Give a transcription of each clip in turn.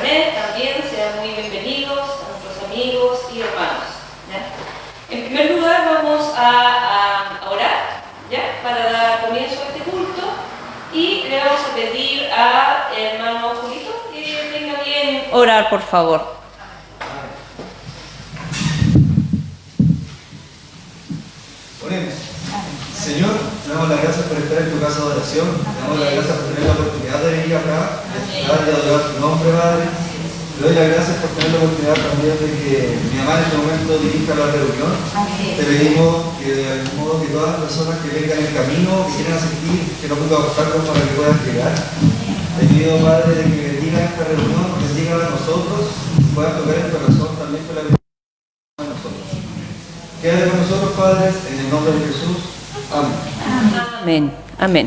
Internet también, sean muy bienvenidos a nuestros amigos y hermanos, ¿ya? En primer lugar vamos a orar, ¿ya? Para dar comienzo a este culto, y le vamos a pedir al hermano Julito que venga bien orar, por favor. Oremos. Señor, te damos las gracias por estar en tu casa de oración, te damos las gracias por tener la oportunidad de venir acá, de estar y adorar tu nombre, Padre. Te doy las gracias por tener la oportunidad también de que mi mamá en este momento dirija la reunión. Te pedimos que de algún modo que todas las personas que vengan en camino, que quieran asistir, que no pongan obstáculos para que puedan llegar. Te pido, Padre, de que bendiga esta reunión, que bendiga a nosotros, puedan tocar el corazón también con la bendición de nosotros. Quédate con nosotros, Padre, en el nombre de Jesús. Amén. Amén, amén.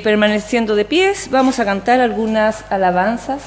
Permaneciendo de pies, vamos a cantar algunas alabanzas.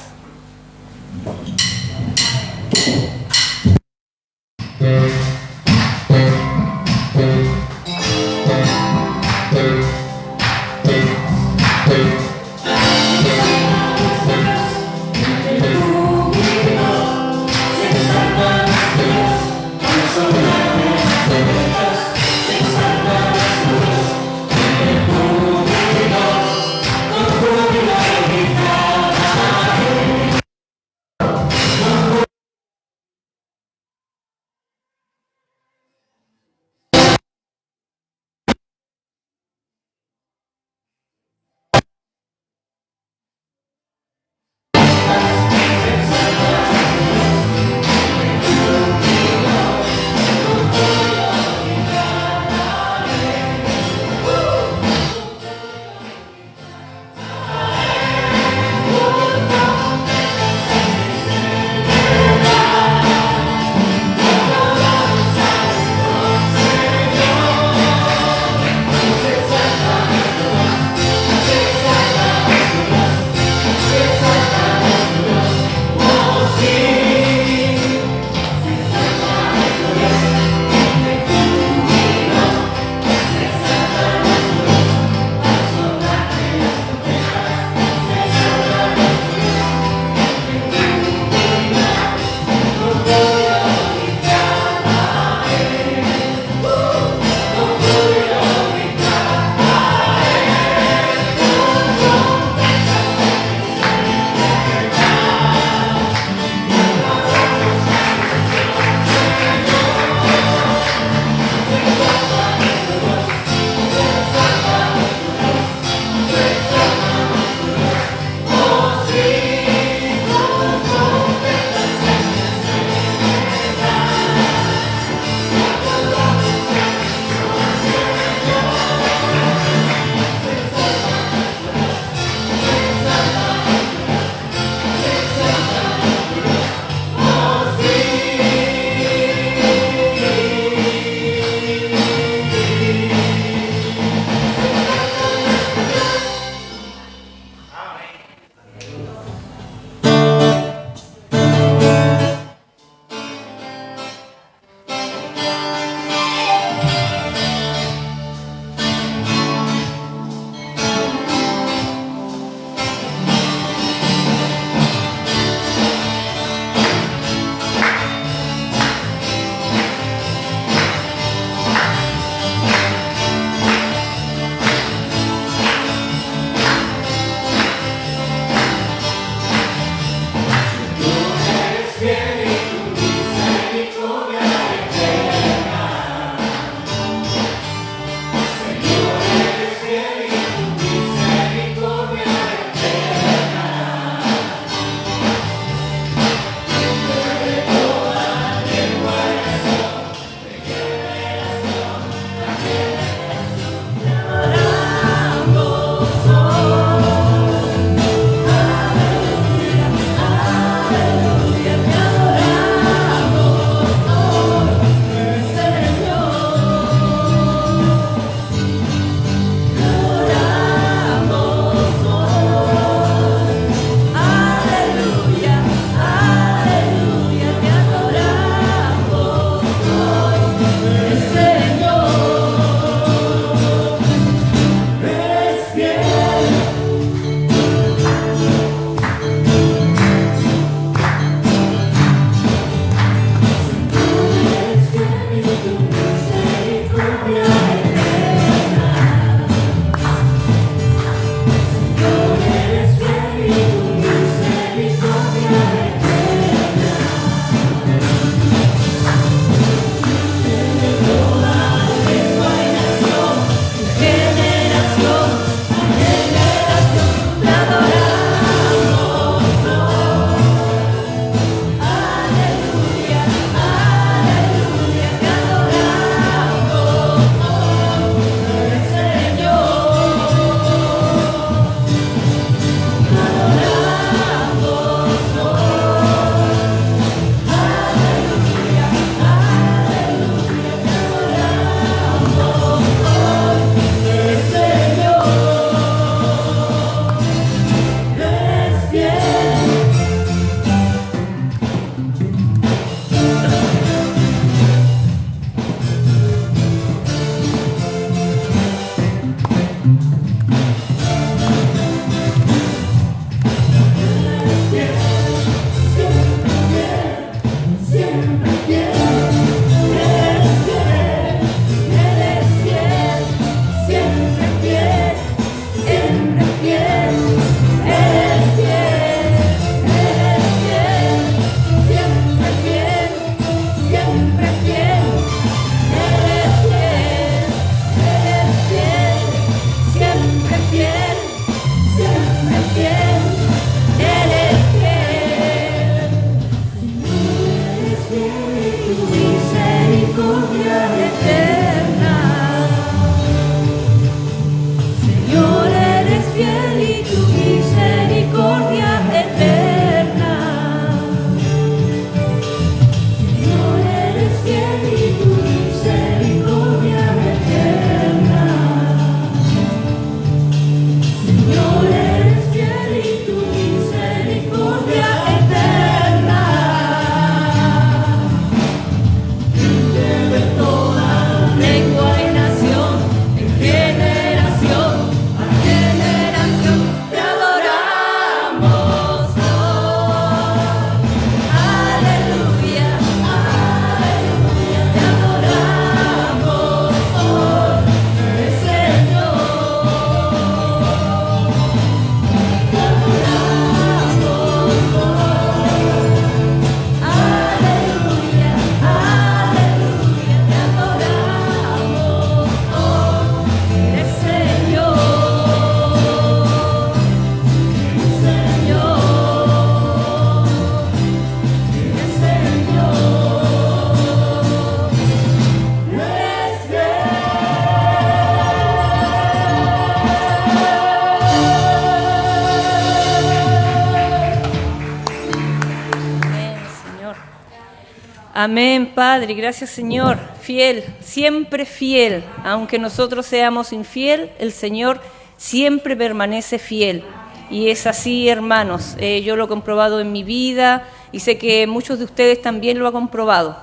Amén, Padre. Gracias, Señor. Fiel, siempre fiel. Aunque nosotros seamos infiel, el Señor siempre permanece fiel. Y es así, hermanos. Yo lo he comprobado en mi vida y sé que muchos de ustedes también lo han comprobado.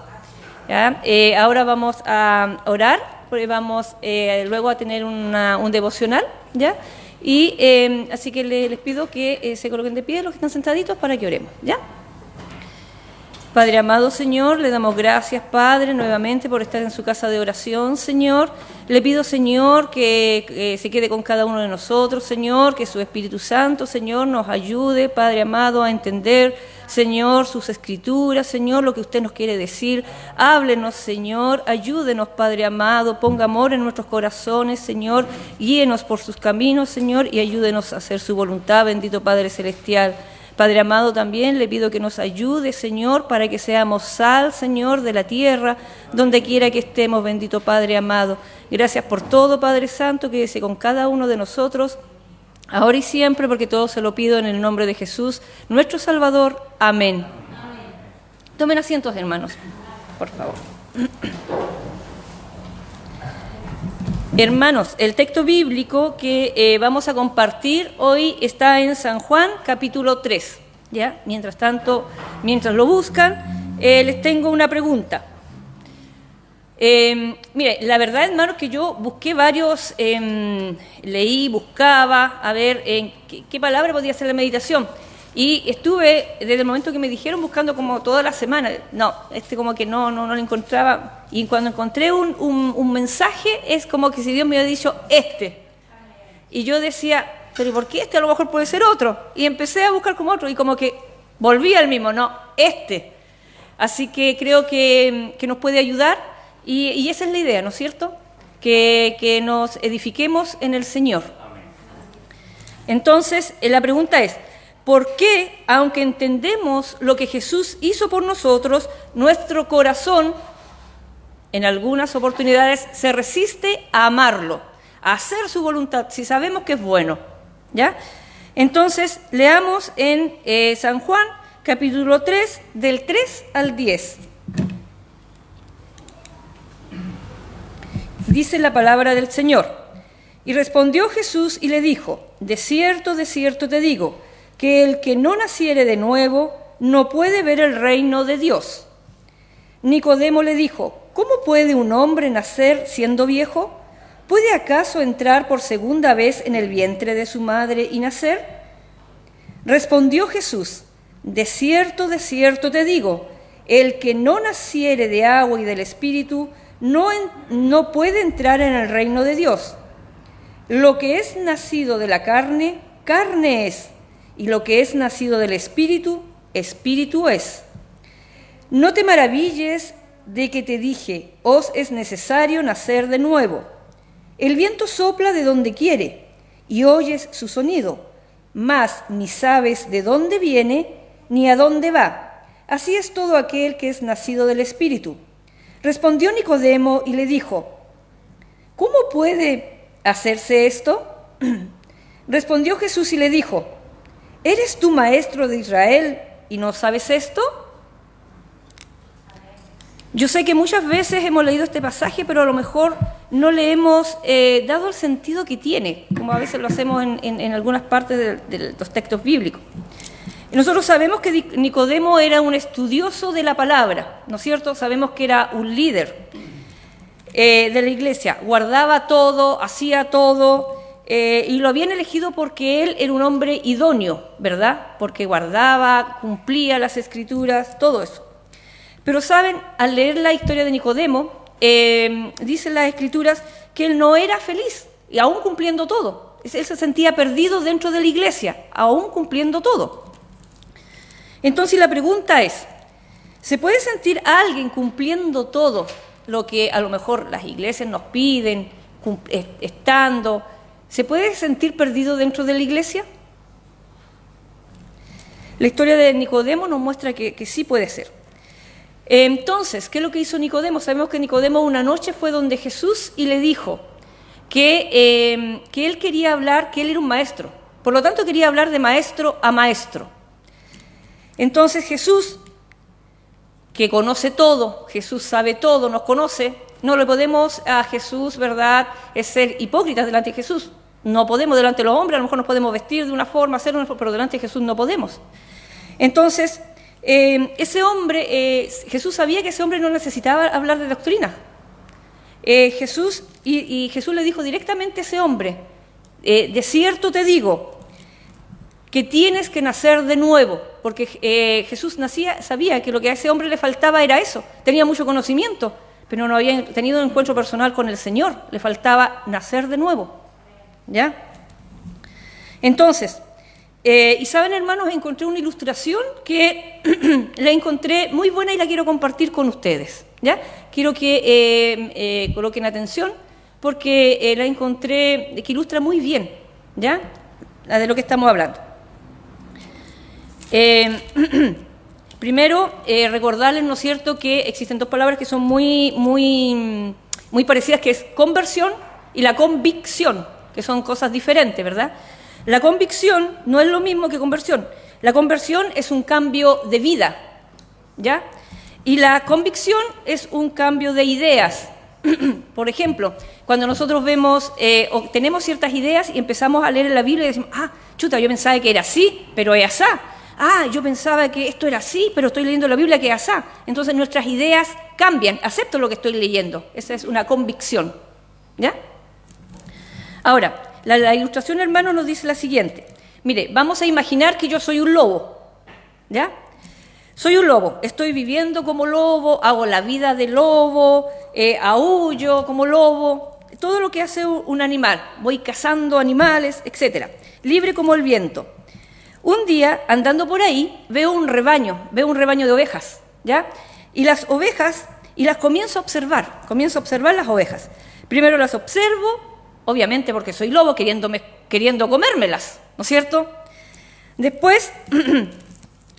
¿Ya? Ahora vamos a orar, porque vamos luego a tener un devocional, ¿ya? Y así que les pido que se coloquen de pie los que están sentaditos para que oremos, ¿ya? Padre amado, Señor, le damos gracias, Padre, nuevamente por estar en su casa de oración, Señor. Le pido, Señor, que se quede con cada uno de nosotros, Señor, que su Espíritu Santo, Señor, nos ayude, Padre amado, a entender, Señor, sus escrituras, Señor, lo que usted nos quiere decir. Háblenos, Señor, ayúdenos, Padre amado, ponga amor en nuestros corazones, Señor, guíenos por sus caminos, Señor, y ayúdenos a hacer su voluntad, bendito Padre Celestial. Padre amado, también le pido que nos ayude, Señor, para que seamos sal, Señor, de la tierra, donde quiera que estemos, bendito Padre amado. Gracias por todo, Padre Santo, quédese con cada uno de nosotros, ahora y siempre, porque todo se lo pido en el nombre de Jesús, nuestro Salvador. Amén. Tomen asientos, hermanos, por favor. Hermanos, el texto bíblico que vamos a compartir hoy está en San Juan, capítulo 3. ¿Ya? Mientras tanto, mientras lo buscan, les tengo una pregunta. Mire, la verdad, hermanos, que yo busqué varios, leí, buscaba, a ver qué palabra podía ser la meditación. Y estuve, desde el momento que me dijeron, buscando como toda la semana. No, como que no lo encontraba. Y cuando encontré un mensaje, es como que si Dios me hubiera dicho Y yo decía, pero ¿por qué este? A lo mejor puede ser otro. Y empecé a buscar como otro, y como que volví al mismo, no, Así que creo que nos puede ayudar, y esa es la idea, ¿no es cierto? Que nos edifiquemos en el Señor. Entonces, la pregunta es, ¿por qué, aunque entendemos lo que Jesús hizo por nosotros, nuestro corazón, en algunas oportunidades, se resiste a amarlo, a hacer su voluntad, si sabemos que es bueno? ¿Ya? Entonces, leamos en San Juan, capítulo 3, del 3 al 10. Dice la palabra del Señor. Y respondió Jesús y le dijo, de cierto te digo, que el que no naciere de nuevo no puede ver el reino de Dios. Nicodemo le dijo, ¿cómo puede un hombre nacer siendo viejo? ¿Puede acaso entrar por segunda vez en el vientre de su madre y nacer? Respondió Jesús, de cierto te digo, el que no naciere de agua y del Espíritu no puede entrar en el reino de Dios. Lo que es nacido de la carne, carne es, y lo que es nacido del Espíritu, Espíritu es. No te maravilles de que te dije, os es necesario nacer de nuevo. El viento sopla de donde quiere, y oyes su sonido, mas ni sabes de dónde viene, ni a dónde va. Así es todo aquel que es nacido del Espíritu. Respondió Nicodemo y le dijo, ¿cómo puede hacerse esto? Respondió Jesús y le dijo, ¿eres tú maestro de Israel y no sabes esto? Yo sé que muchas veces hemos leído este pasaje, pero a lo mejor no le hemos dado el sentido que tiene, como a veces lo hacemos en algunas partes de los textos bíblicos. Nosotros sabemos que Nicodemo era un estudioso de la palabra, ¿no es cierto? Sabemos que era un líder de la iglesia, guardaba todo, hacía todo, y lo habían elegido porque él era un hombre idóneo, ¿verdad? Porque guardaba, cumplía las escrituras, todo eso. Pero saben, al leer la historia de Nicodemo, dicen las escrituras que él no era feliz, y aún cumpliendo todo. Él se sentía perdido dentro de la iglesia, aún cumpliendo todo. Entonces la pregunta es, ¿se puede sentir a alguien cumpliendo todo lo que a lo mejor las iglesias nos piden, estando? ¿Se puede sentir perdido dentro de la iglesia? La historia de Nicodemo nos muestra que sí puede ser. Entonces, ¿qué es lo que hizo Nicodemo? Sabemos que Nicodemo una noche fue donde Jesús y le dijo que él quería hablar, que él era un maestro. Por lo tanto, quería hablar de maestro a maestro. Entonces Jesús que conoce todo, Jesús sabe todo, nos conoce, no le podemos a Jesús, ¿verdad?, es ser hipócritas delante de Jesús. No podemos delante de los hombres, a lo mejor nos podemos vestir de una forma, hacer una forma, pero delante de Jesús no podemos. Entonces, ese hombre, Jesús sabía que ese hombre no necesitaba hablar de doctrina. Jesús le dijo directamente a ese hombre, de cierto te digo, que tienes que nacer de nuevo, porque Jesús sabía que lo que a ese hombre le faltaba era eso, tenía mucho conocimiento, pero no había tenido un encuentro personal con el Señor, le faltaba nacer de nuevo, ¿ya? Entonces, y saben, hermanos, encontré una ilustración que la encontré muy buena y la quiero compartir con ustedes, ¿ya? Quiero que coloquen atención, porque la encontré que ilustra muy bien, ¿ya?, la de lo que estamos hablando. Primero, recordarles, ¿no es cierto?, que existen dos palabras que son muy parecidas, que es conversión y la convicción, que son cosas diferentes, ¿verdad? La convicción no es lo mismo que conversión. La conversión es un cambio de vida, ¿ya? Y la convicción es un cambio de ideas. Por ejemplo, cuando nosotros vemos o tenemos ciertas ideas y empezamos a leer en la Biblia y decimos, chuta, yo pensaba que era así, pero es asá. Yo pensaba que esto era así, pero estoy leyendo la Biblia que es asá. Entonces nuestras ideas cambian, acepto lo que estoy leyendo. Esa es una convicción, ¿ya? Ahora, la ilustración, hermano, nos dice la siguiente. Mire, vamos a imaginar que yo soy un lobo, ¿ya? Soy un lobo, estoy viviendo como lobo, hago la vida de lobo, aúllo como lobo, todo lo que hace un animal, voy cazando animales, etc. Libre como el viento. Un día, andando por ahí, veo un rebaño de ovejas, ¿ya? Y las ovejas, y las comienzo a observar las ovejas. Primero las observo, obviamente porque soy lobo, queriendo comérmelas, ¿no es cierto? Después,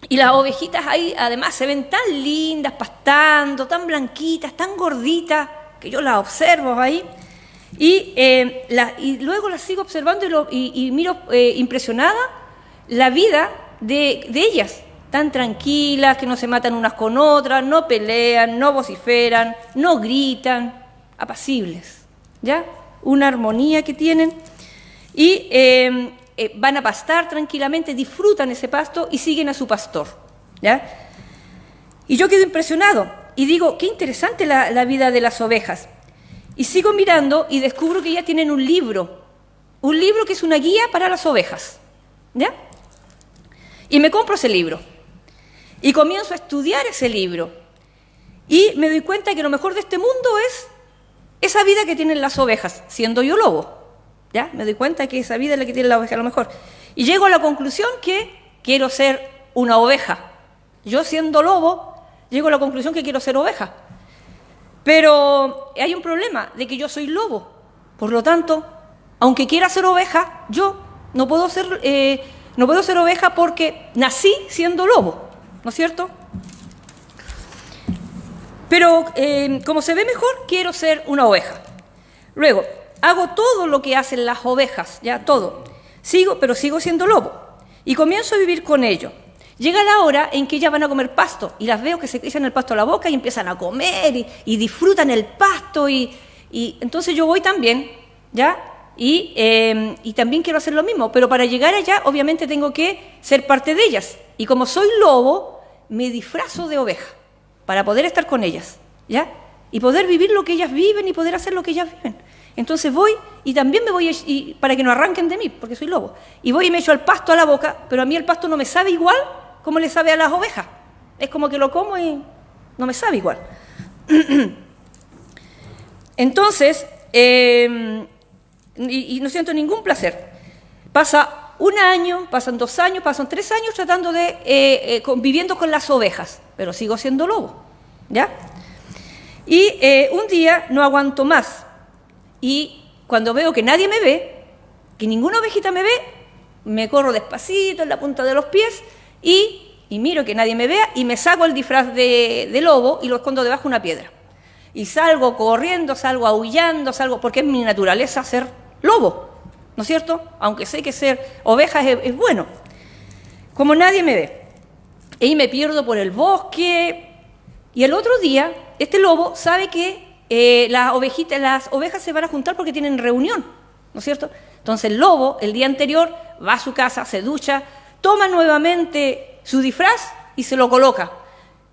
y las ovejitas ahí además se ven tan lindas, pastando, tan blanquitas, tan gorditas, que yo las observo ahí, y luego las sigo observando y miro impresionada la vida de ellas, tan tranquilas, que no se matan unas con otras, no pelean, no vociferan, no gritan, apacibles, ¿ya? Una armonía que tienen, y van a pastar tranquilamente, disfrutan ese pasto y siguen a su pastor, ¿ya? Y yo quedo impresionado y digo, qué interesante la vida de las ovejas. Y sigo mirando y descubro que ya tienen un libro que es una guía para las ovejas, ¿ya? Y me compro ese libro y comienzo a estudiar ese libro y me doy cuenta que lo mejor de este mundo es esa vida que tienen las ovejas, siendo yo lobo, ¿ya? Me doy cuenta que esa vida es la que tiene la oveja a lo mejor. Y llego a la conclusión que quiero ser una oveja. Yo siendo lobo, llego a la conclusión que quiero ser oveja. Pero hay un problema de que yo soy lobo. Por lo tanto, aunque quiera ser oveja, yo no puedo ser oveja porque nací siendo lobo, ¿no es cierto? Pero como se ve mejor, quiero ser una oveja. Luego, hago todo lo que hacen las ovejas, ya todo. Pero sigo siendo lobo. Y comienzo a vivir con ello. Llega la hora en que ellas van a comer pasto y las veo que se echan el pasto a la boca y empiezan a comer y disfrutan el pasto y entonces yo voy también, ¿ya? Y también quiero hacer lo mismo, pero para llegar allá obviamente tengo que ser parte de ellas. Y como soy lobo, me disfrazo de oveja para poder estar con ellas, ¿ya? Y poder vivir lo que ellas viven y poder hacer lo que ellas viven. Entonces voy y también me voy para que no arranquen de mí, porque soy lobo. Y voy y me echo el pasto a la boca, pero a mí el pasto no me sabe igual como le sabe a las ovejas. Es como que lo como y no me sabe igual. Entonces, y no siento ningún placer. Pasa un año, pasan 2 años, pasan 3 años tratando de conviviendo con las ovejas, pero sigo siendo lobo, ¿ya? Y un día no aguanto más. Y cuando veo que nadie me ve, que ninguna ovejita me ve, me corro despacito en la punta de los pies y miro que nadie me vea y me saco el disfraz de lobo y lo escondo debajo de una piedra. Y salgo corriendo, salgo aullando, porque es mi naturaleza ser lobo, ¿no es cierto? Aunque sé que ser oveja es bueno. Como nadie me ve. Y me pierdo por el bosque, Y el otro día, este lobo sabe que las ovejas se van a juntar porque tienen reunión, ¿no es cierto? Entonces el lobo, el día anterior, va a su casa, se ducha, toma nuevamente su disfraz y se lo coloca.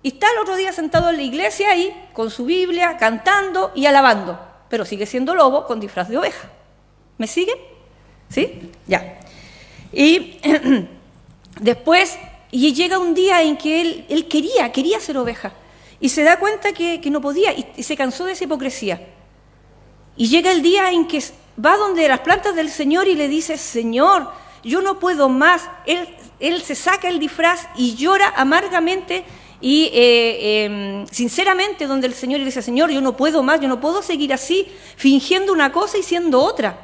Y está el otro día sentado en la iglesia ahí, con su Biblia, cantando y alabando. Pero sigue siendo lobo con disfraz de oveja. ¿Me siguen? ¿Sí? Ya. Y después, y llega un día en que él quería ser oveja. Y se da cuenta que no podía y se cansó de esa hipocresía. Y llega el día en que va donde las plantas del Señor y le dice, Señor, yo no puedo más. Él se saca el disfraz y llora amargamente y sinceramente donde el Señor le dice, Señor, yo no puedo más, yo no puedo seguir así, fingiendo una cosa y siendo otra.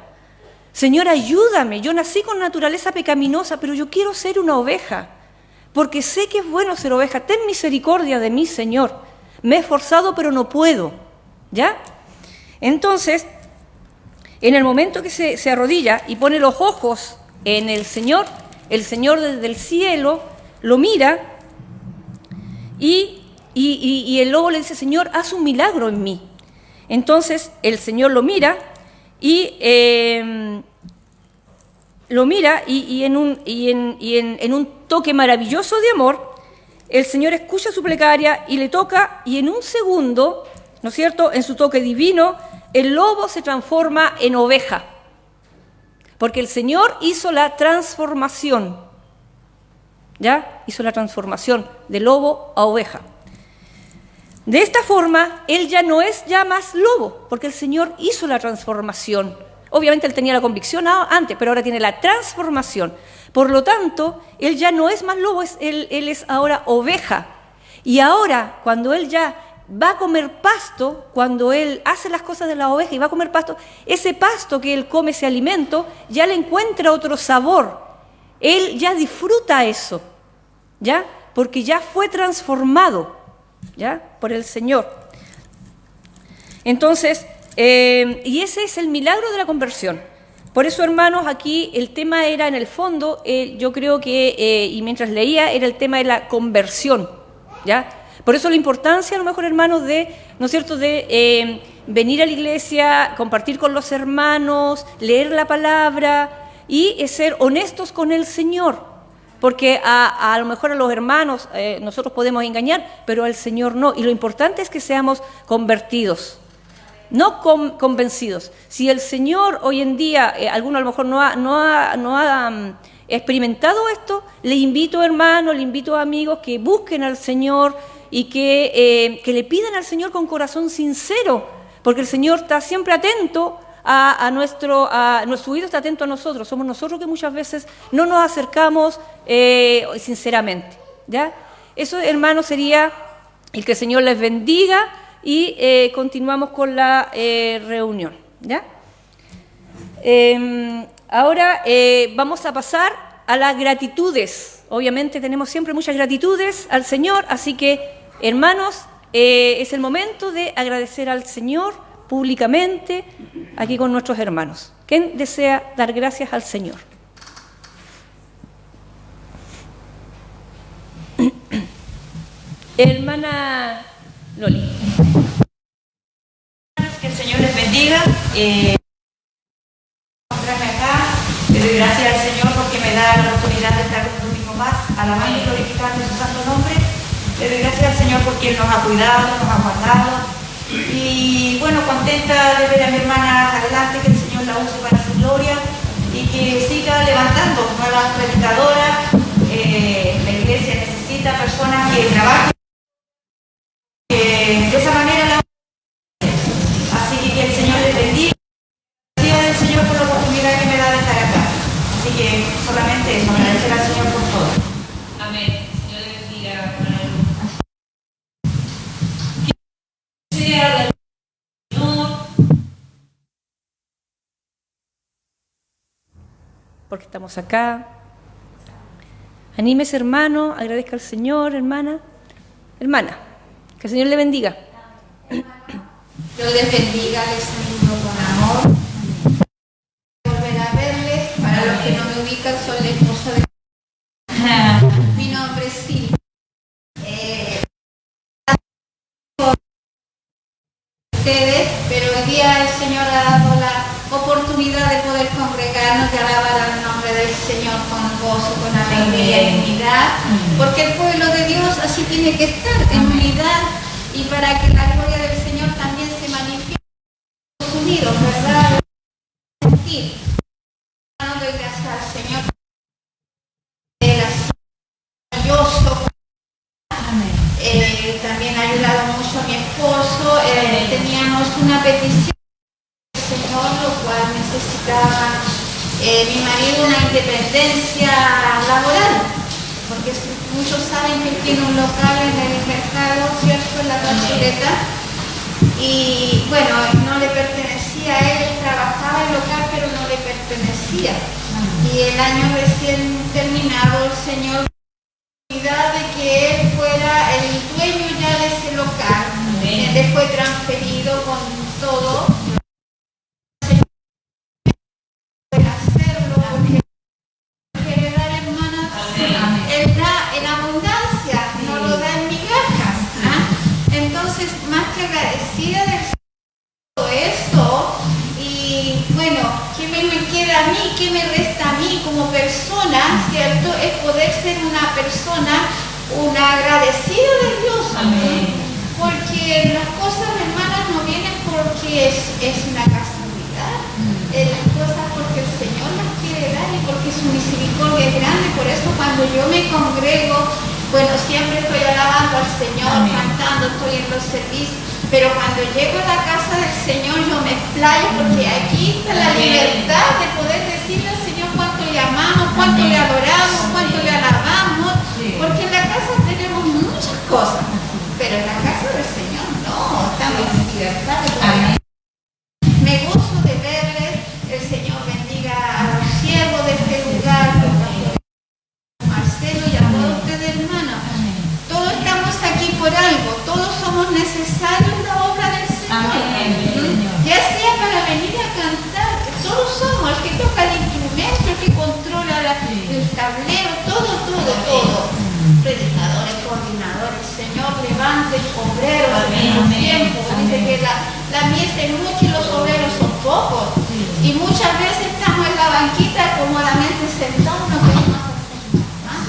Señor, ayúdame, yo nací con naturaleza pecaminosa, pero yo quiero ser una oveja, porque sé que es bueno ser oveja. Ten misericordia de mí, Señor. Me he esforzado, pero no puedo. ¿Ya? Entonces, en el momento que se arrodilla y pone los ojos en el Señor desde el cielo lo mira y el lobo le dice, Señor, haz un milagro en mí. Entonces, el Señor lo mira y en un toque maravilloso de amor, el Señor escucha su plegaria y le toca, y en un segundo, ¿no es cierto?, en su toque divino, el lobo se transforma en oveja, porque el Señor hizo la transformación, ¿ya? Hizo la transformación de lobo a oveja. De esta forma, él ya no es ya más lobo, porque el Señor hizo la transformación. Obviamente él tenía la convicción antes, pero ahora tiene la transformación. Por lo tanto, él ya no es más lobo, él es ahora oveja. Y ahora, cuando él ya va a comer pasto, cuando él hace las cosas de la oveja y va a comer pasto, ese pasto que él come, ese alimento, ya le encuentra otro sabor. Él ya disfruta eso, ¿ya? Porque ya fue transformado, ¿ya? Por el Señor. Entonces, y ese es el milagro de la conversión. Por eso, hermanos, aquí el tema era, en el fondo, yo creo que, y mientras leía, era el tema de la conversión, ¿ya? Por eso la importancia, a lo mejor, hermanos, ¿no es cierto?, de venir a la iglesia, compartir con los hermanos, leer la palabra y ser honestos con el Señor. Porque a lo mejor a los hermanos nosotros podemos engañar, pero al Señor no. Y lo importante es que seamos convertidos, no convencidos. Si el Señor hoy en día, alguno a lo mejor no ha experimentado esto, le invito, hermanos, le invito a amigos que busquen al Señor y que le pidan al Señor con corazón sincero, porque el Señor está siempre atento nuestro oído está atento a nosotros. Somos nosotros que muchas veces no nos acercamos sinceramente, ¿ya? Eso, hermanos, sería el que el Señor les bendiga y continuamos con la reunión, ¿ya? Ahora vamos a pasar a las gratitudes. Obviamente tenemos siempre muchas gratitudes al Señor, así que, hermanos, es el momento de agradecer al Señor públicamente aquí con nuestros hermanos. ¿Quién desea dar gracias al Señor? Hermana Loli. Que el Señor les bendiga. Encontrarme acá. Le doy gracias al Señor porque me da la oportunidad de estar un domingo más alabando y glorificando su santo nombre. Le doy gracias al Señor porque Él nos ha cuidado, nos ha guardado. Y bueno, contenta de ver a mi hermana adelante, que el Señor la use para su gloria y que siga levantando nuevas predicadoras. La iglesia necesita personas que trabajen de esa manera. Así que el Señor les bendiga. Gracias al Señor por la oportunidad que me da de estar acá. Así que solamente eso, agradecer al Señor por todo. Amén. Señor le bendiga. Sea del Señor. Porque estamos acá. Anímese, hermano, agradezca al Señor, hermana. Hermana, que el Señor le bendiga. Dios les bendiga, les saludo con amor. Volver a verles. Para los que no me ubican, soy la esposa de... Mi nombre es Silvia. oportunidad de poder congregarnos, de alabar al nombre del Señor con gozo, con alegría y unidad, porque el pueblo de Dios así tiene que estar, en unidad, y para que la gloria del Señor también se manifieste unidos, ¿verdad? Sentir. Doy gracias al Señor. Maravilloso. También ha ayudado mucho a mi esposo. Teníamos una petición del Señor, lo cual necesitaba mi marido una independencia laboral, porque muchos saben que él tiene un local en el mercado, ¿cierto?, en la Plazoleta, y bueno, no le pertenecía a él, trabajaba en el local, pero no le pertenecía. Y el año recién terminado, el Señor de que él fuera el dueño ya de ese local. Él fue transferido con todo. Hacerlo porque quiere dar, hermanas, él da en abundancia, no lo da en migajas. Entonces, más que agradecida de todo esto, y bueno, ¿qué me queda a mí? ¿Qué me resta a mí como persona? ¿Cierto? Es poder ser una persona, una agradecida de Dios. Amén. Porque las cosas, hermanas, no vienen porque es una casualidad. Las cosas porque el Señor las quiere dar y porque su misericordia es grande. Por eso cuando yo me congrego, bueno, siempre estoy alabando al Señor, cantando, estoy en los servicios. Pero cuando llego a la casa del Señor yo me explayo, porque aquí está la libertad de poder decirle al Señor cuánto le amamos, cuánto le adoramos, cuánto le alabamos, porque en la casa tenemos muchas cosas, pero en la casa del Señor no, estamos en libertad de poder. Me gozo de verles, el Señor bendiga a los siervos de este lugar, Marcelo y a todos ustedes, hermanos. Todos estamos aquí por algo, todos somos necesarios en la obra del Señor. Ya sea para venir a cantar, todos somos, el que toca el instrumento, el que controla el tablero, todo. Predicadores, coordinadores, Señor, levante obreros en el tiempo. Dice que la mies es mucha y los obreros son pocos. Y muchas veces estamos en la banquita cómodamente sentados, no queremos hacer nada.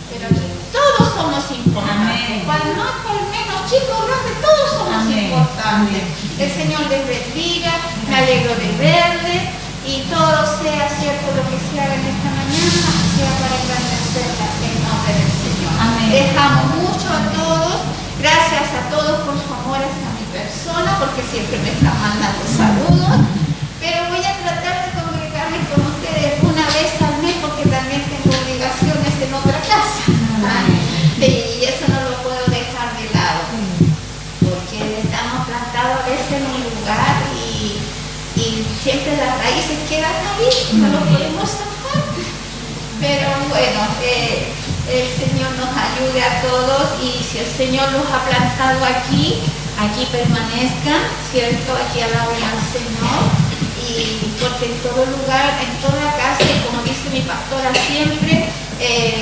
Pero todos somos importantes. Cual más, cual menos, chicos, grandes, todos somos importantes. El Señor les bendiga, me alegro de verles y todo sea cierto lo que se haga en esta mañana, sea para engrandecer el nombre del Señor. Les amo mucho a todos, gracias a todos por su amor hacia mi persona, porque siempre me están mandando saludos, pero voy a tratar de congregarme con ustedes una vez al mes, porque también tengo obligaciones en otra casa. Y eso no lo puedo dejar de lado, porque estamos plantados a veces en un lugar y siempre las raíces quedan ahí, no lo podemos sacar. Pero bueno, el Señor nos ayude a todos, y si el Señor los ha plantado aquí permanezcan, ¿cierto? Aquí alaben al Señor, y porque en todo lugar, en toda casa, y como dice mi pastora siempre,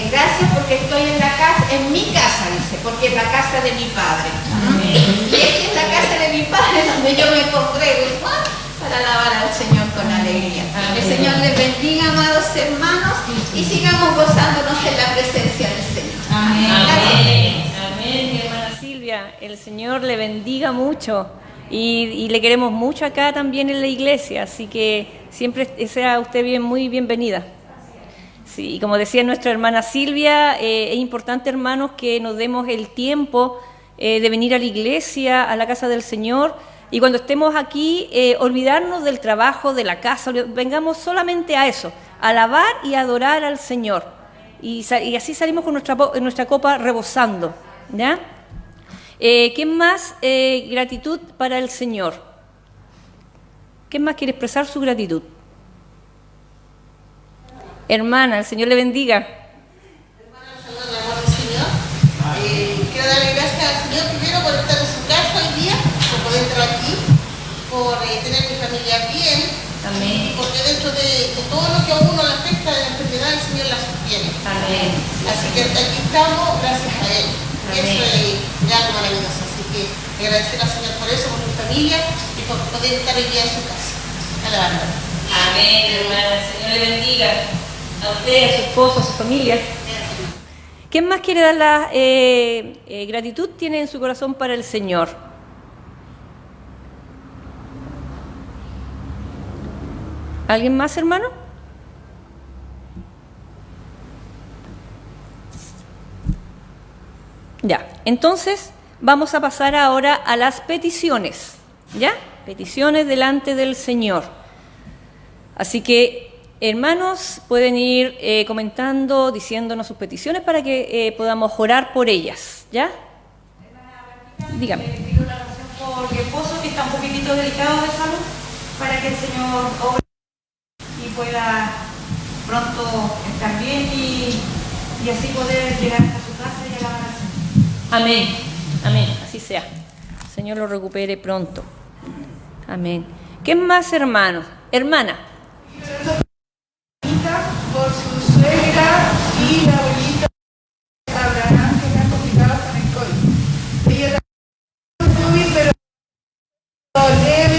gracias porque estoy en la casa, en mi casa, dice, porque es la casa de mi Padre. Y esta es la casa de mi Padre, donde yo me congrego para alabar al Señor con alegría. El Señor les bendiga, amados hermanos, y sigamos gozándonos en la presencia del Señor. Amén, mi hermana Silvia. El Señor le bendiga mucho. Y le queremos mucho acá también en la iglesia, así que siempre sea usted muy bienvenida. Sí, y como decía nuestra hermana Silvia, es importante, hermanos, que nos demos el tiempo de venir a la iglesia, a la casa del Señor, y cuando estemos aquí, olvidarnos del trabajo, de la casa, vengamos solamente a eso, a alabar y adorar al Señor. Y así salimos con nuestra copa rebosando, ¿ya? ¿Qué más? Gratitud para el Señor. ¿Quién más quiere expresar su gratitud? Hermana, el Señor le bendiga. Hermana, saludos al amor del Señor. Quiero darle gracias al Señor primero por estar en su casa hoy día, por poder estar aquí, por tener mi familia bien. Amén. Porque dentro de todo lo que a uno le afecta de la enfermedad, el Señor la sostiene. Amén. Así que aquí estamos gracias a Él. Eso es algo maravilloso. Así que agradecer al Señor por eso, por mi familia y por poder estar hoy día en su casa. Alabando. Amén, hermana. El Señor le bendiga. A usted, A su esposo, a su familia. ¿Quién más quiere dar la gratitud tiene en su corazón para el Señor? ¿Alguien más, hermano? Ya, entonces vamos a pasar ahora a las peticiones, ¿ya? Peticiones delante del Señor. Así que, hermanos, pueden ir comentando, diciéndonos sus peticiones para que podamos orar por ellas, ¿ya? Dígame. Pido la oración por mi esposo, que está un poquitito delicado de salud, para que el Señor obre y pueda pronto estar bien y así poder llegar a su casa y alabar al Señor. Amén, amén, así sea. El Señor lo recupere pronto. Amén. ¿Qué más, hermanos? Hermana. Por su suegra y la abuelita Abraham, que están complicados con el COVID. Ella también COVID, pero leve,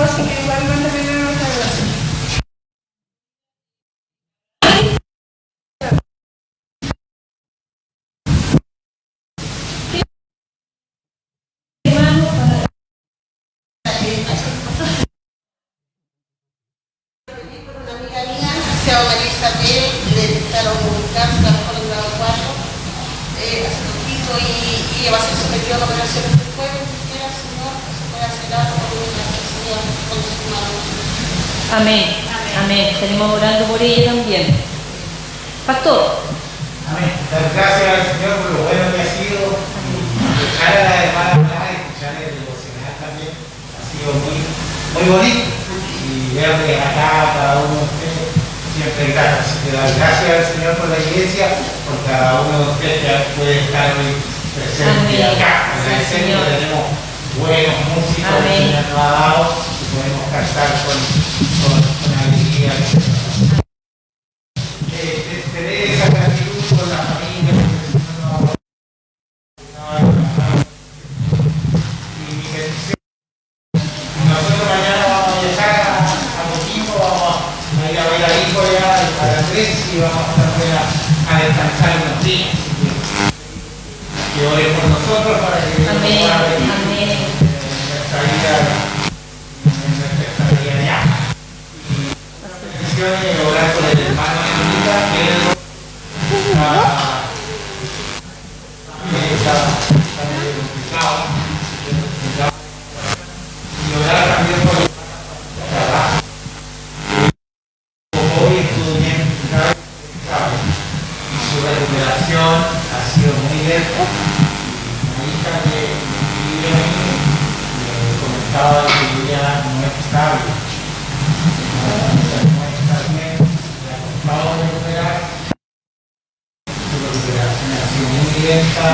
así que igual van a tener nuestra oración. Una amiga mía se llama María Isabel, le detectaron un cáncer por el grado 4 hace poquito y ella va a ser sometida a una operación este jueves. Quiera, Señor, que se pueda hacer algo con Señor, con su mano. Amén, amén. Estaremos orando por ella también. Pastor. Amén. Dar gracias al Señor por lo bueno que ha sido y escuchar a la hermana hablar y escuchar el devocional también. Ha sido muy bonito. Y veo que acá cada uno de ustedes siempre grato. Así que dar gracias al Señor por la iglesia, por cada uno de ustedes que puede estar hoy presente acá. Agradecemos que tenemos buenos músicos que el Señor nos ha dado y podemos cantar con alegría. Tener esa gratitud con la familia, y mi petición. Nosotros mañana vamos a viajar a Coquimbo, vamos a ir a ver al hijo ya a las 3 y vamos a estar a descansar unos días. Que ore por nosotros para que Dios nos guarde en nuestra vida, en nuestra estadía allá. Y la petición es orar por el hermano Anita, que está medio complicado. Y orar también por el trabajo. Hoy estuvo bien, su recuperación ha sido muy lenta. Una hija que vive ahí me comentaba que ella no es estable, no está bien, le ha costado recuperar. Su recuperación ha sido muy lenta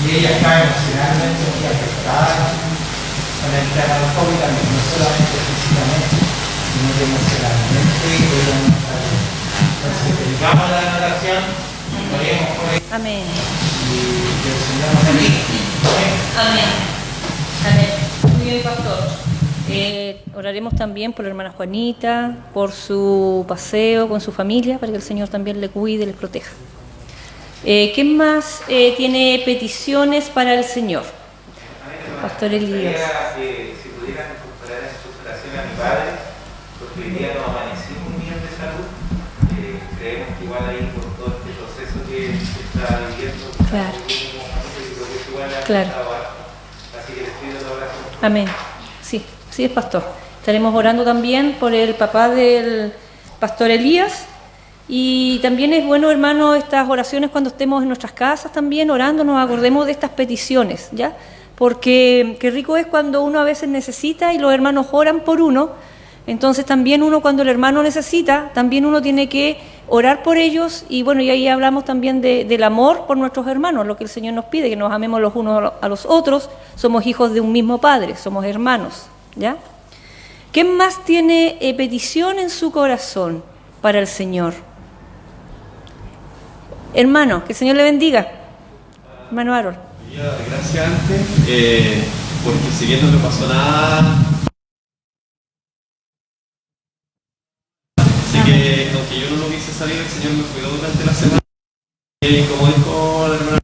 y ella está emocionalmente muy afectada con el tema del COVID también, no solamente físicamente, sino que emocionalmente y hoy no está bien. Entonces, dedicamos la oración, oremos por ella Amén. y que el Señor nos bendiga. Amén. Amén. Muy bien, pastor. Oraremos también por la hermana Juanita, por su paseo con su familia, para que el Señor también le cuide y le proteja. ¿Quién más tiene peticiones para el Señor? Pastor Elías. Si pudieran incorporar en sus oraciones a mi padre, porque hoy día no amanecí muy bien de salud, creemos que igual ahí por todo este proceso que está viviendo, Claro. igual ha Claro. estado alto. Así que les pido la oración. Amén. Sí, sí es pastor. Estaremos orando también por el papá del pastor Elías. Y también es bueno, hermano, estas oraciones cuando estemos en nuestras casas también orando, nos acordemos de estas peticiones, ¿ya? Porque qué rico es cuando uno a veces necesita y los hermanos oran por uno. Entonces también uno cuando el hermano necesita, también uno tiene que orar por ellos. Y bueno, y ahí hablamos también del amor por nuestros hermanos, lo que el Señor nos pide, que nos amemos los unos a los otros. Somos hijos de un mismo Padre, somos hermanos, ¿ya? ¿Quién más tiene petición en su corazón para el Señor? Hermano, que el Señor le bendiga. Hermano Harold. Quería dar gracias antes, porque si bien no me pasó nada aunque yo no lo quise salir, el Señor me cuidó durante la semana. Y como dijo la hermana,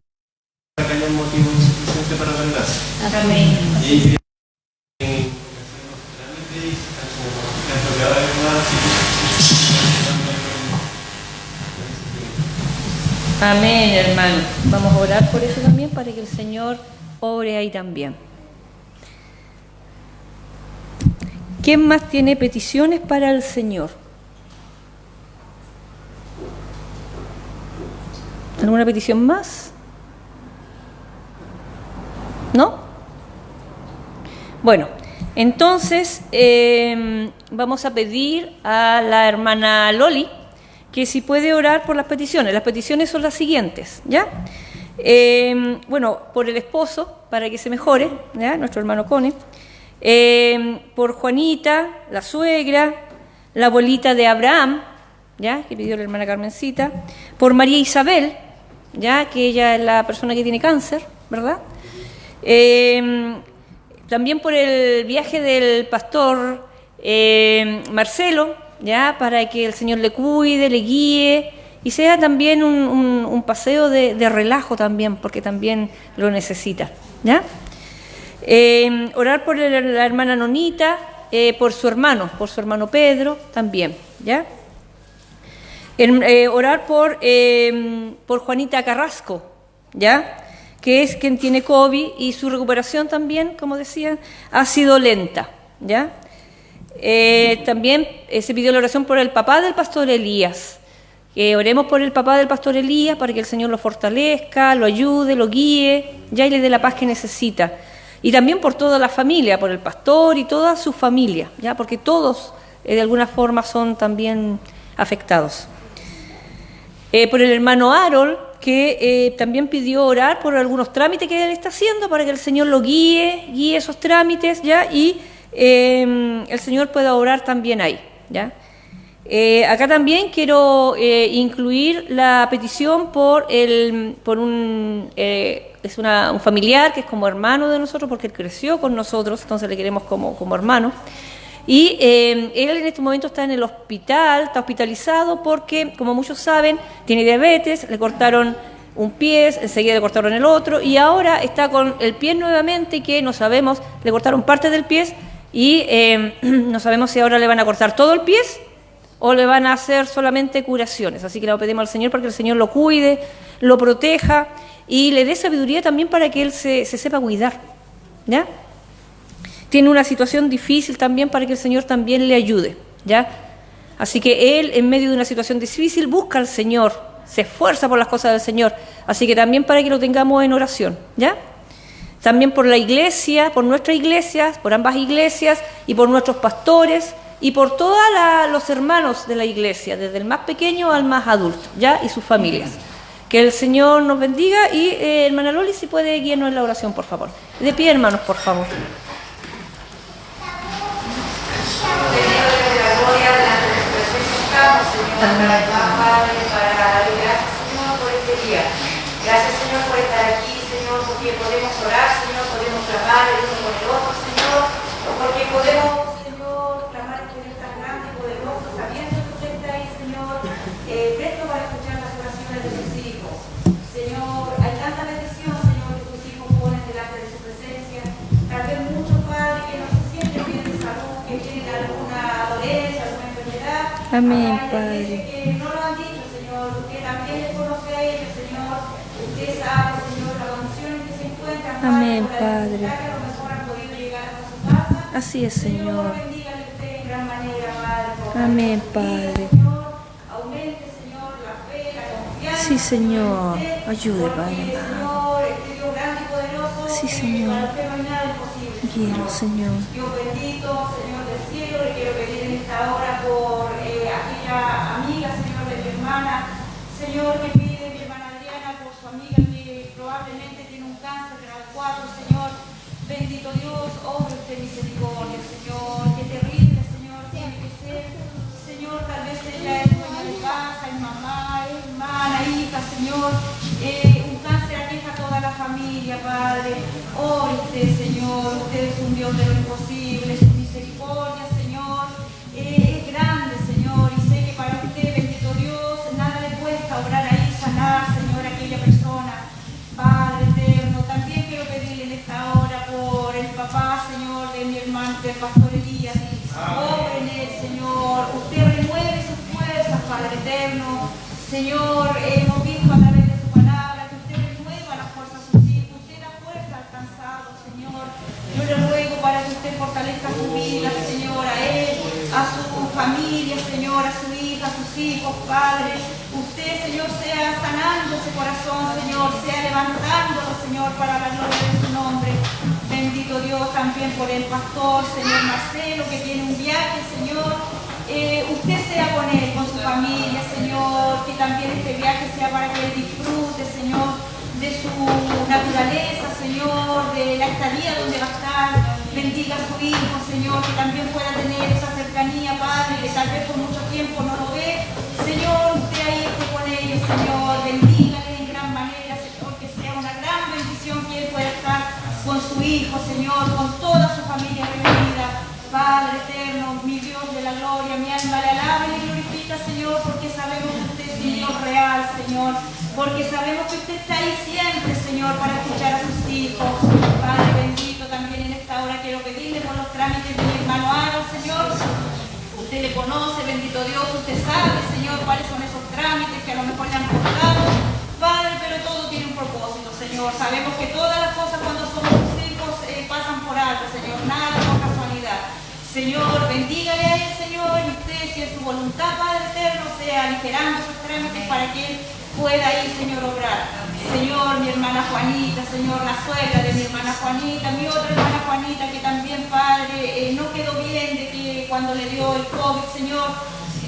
acá hay un motivo suficiente para dar gracias. Amén. Y Amén, hermano. Vamos a orar por eso también, para que el Señor obre ahí también. ¿Quién más tiene peticiones para el Señor? ¿Alguna petición más? ¿No? Bueno, entonces vamos a pedir a la hermana Loli que si puede orar por las peticiones. Las peticiones son las siguientes, ¿ya? Bueno, por el esposo, para que se mejore, ¿ya? Nuestro hermano Cone. Por Juanita, la suegra, la abuelita de Abraham, ¿ya? Que pidió la hermana Carmencita. Por María Isabel, ¿ya? Que ella es la persona que tiene cáncer, ¿verdad? También por el viaje del pastor Marcelo, ya, para que el Señor le cuide, le guíe y sea también un paseo de relajo también, porque también lo necesita, ¿ya? Orar por la hermana Nonita, por su hermano Pedro también, ¿ya? Orar por Juanita Carrasco, ¿ya? Que es quien tiene COVID y su recuperación también, como decía, ha sido lenta, ¿ya? También se pidió la oración por el papá del pastor Elías. Oremos por el papá del pastor Elías para que el Señor lo fortalezca, lo ayude, lo guíe, ya y le dé la paz que necesita. Y también por toda la familia, por el pastor y toda su familia, ya, porque todos de alguna forma son también afectados. Por el hermano Harold, que también pidió orar por algunos trámites que él está haciendo para que el Señor lo guíe esos trámites, ya, y el Señor pueda orar también ahí, ¿ya? Acá también quiero incluir la petición por un familiar que es como hermano de nosotros, porque él creció con nosotros, entonces le queremos como hermano. Y él en este momento está en el hospital, está hospitalizado porque, como muchos saben, tiene diabetes, le cortaron un pie, enseguida le cortaron el otro, y ahora está con el pie nuevamente, que no sabemos, le cortaron parte del pie, y no sabemos si ahora le van a cortar todo el pie o le van a hacer solamente curaciones. Así que le pedimos al Señor para que el Señor lo cuide, lo proteja y le dé sabiduría también para que él se sepa cuidar, ¿ya? Tiene una situación difícil también, para que el Señor también le ayude, ¿ya? Así que él, en medio de una situación difícil, busca al Señor, se esfuerza por las cosas del Señor. Así que también para que lo tengamos en oración, ¿ya? También por la iglesia, por nuestra iglesia, por ambas iglesias y por nuestros pastores y por todos los hermanos de la iglesia, desde el más pequeño al más adulto, ¿ya? Y sus familias. Que el Señor nos bendiga y hermana Loli, si puede guiarnos en la oración, por favor. De pie, hermanos, por favor. Gracias, Señor, por estar aquí, Señor, porque podemos orar, Señor, podemos clamar el uno por el otro, Señor, porque podemos, Señor, clamar que eres tan grande y poderoso, sabiendo que usted está ahí, Señor, presto para escuchar las oraciones de sus hijos. Señor, hay tanta bendición, Señor, que tus hijos ponen delante de su presencia. Tal vez muchos padres que no se sienten bien de salud, que tienen alguna dolencia, alguna enfermedad. Amén, Padre. Que no lo han dicho, Señor, usted también les conoce a ellos, Señor. Usted sabe, Señor, la condición en que se encuentran. Amén, Padre. Padre. Que a lo mejor han podido llegar hasta su casa. Así es, Señor. Bendígale usted en gran manera, Padre. Amén, Padre. Señor, aumente, Señor, la fe, la confianza. Sí, Señor. Ayude, Padre. Señor, este Dios grande y poderoso. Sí, Señor. Para usted no hay nada imposible. Quiero, Señor. Dios bendito, Señor del cielo, le quiero pedir en esta hora por aquella amiga, Señor, de mi hermana, Señor, que pide mi hermana Adriana por su amiga que probablemente tiene un cáncer grado 4, Señor, bendito Dios, obre usted misericordia, Señor, qué terrible, Señor, tiene que ser, Señor, tal vez ella es dueña de casa, es mamá, es hermana, hija, Señor, un cáncer aqueja a toda la familia, Padre, obre usted, Señor, usted es un Dios de lo imposible, su misericordia, Señor, es grande, Señor, y sé que para usted, bendito pastor Elías. Obre en él, Señor. Usted renueve sus fuerzas, Padre eterno. Señor, hemos visto a través de su palabra que usted renueva las fuerzas de sus hijos. Usted da fuerza al cansado, Señor. Yo le ruego para que usted fortalezca su vida, Señor, a él, a su familia, Señor, a su hija, a sus hijos, Padre. Usted, Señor, sea sanando ese corazón, Señor, sea levantándolo, Señor, para la gloria de su nombre. Bendito Dios también por el pastor, Señor Marcelo, que tiene un viaje, Señor. Usted sea con él, con su familia, Señor, que también este viaje sea para que él disfrute, Señor, de su naturaleza, Señor, de la estadía donde va a estar. Bendiga a su hijo, Señor, que también pueda tener esa cercanía, Padre, que tal vez por mucho tiempo no lo ve. Señor, usted ahí esté con ellos, Señor, bendígale en gran manera, Señor, que sea una gran bendición que él pueda estar con su hijo, Señor, con toda su familia reunida. Padre eterno, mi Dios de la gloria, mi alma le alaba y le glorifica, Señor, porque sabemos que usted es Dios real, Señor, porque sabemos que usted está ahí siempre, Señor, para escuchar a sus hijos. Padre bendito, también en esta hora quiero pedirle por los trámites de mi hermano Aaron, Señor. Usted le conoce, bendito Dios, usted sabe, Señor, cuáles son esos trámites que a lo mejor le han costado. Padre, pero todo tiene un propósito, Señor. Sabemos que todas las cosas cuando somos sus hijos pasan por algo, Señor, nada por casualidad. Señor, bendígale a él, Señor, y usted, si es su voluntad, Padre eterno, sea aligerando sus trámites para que él pueda ir, Señor, obrar. Señor, mi hermana Juanita, Señor, la suegra de mi hermana Juanita, mi otra hermana Juanita, que también, Padre, no quedó bien de que cuando le dio el COVID, Señor,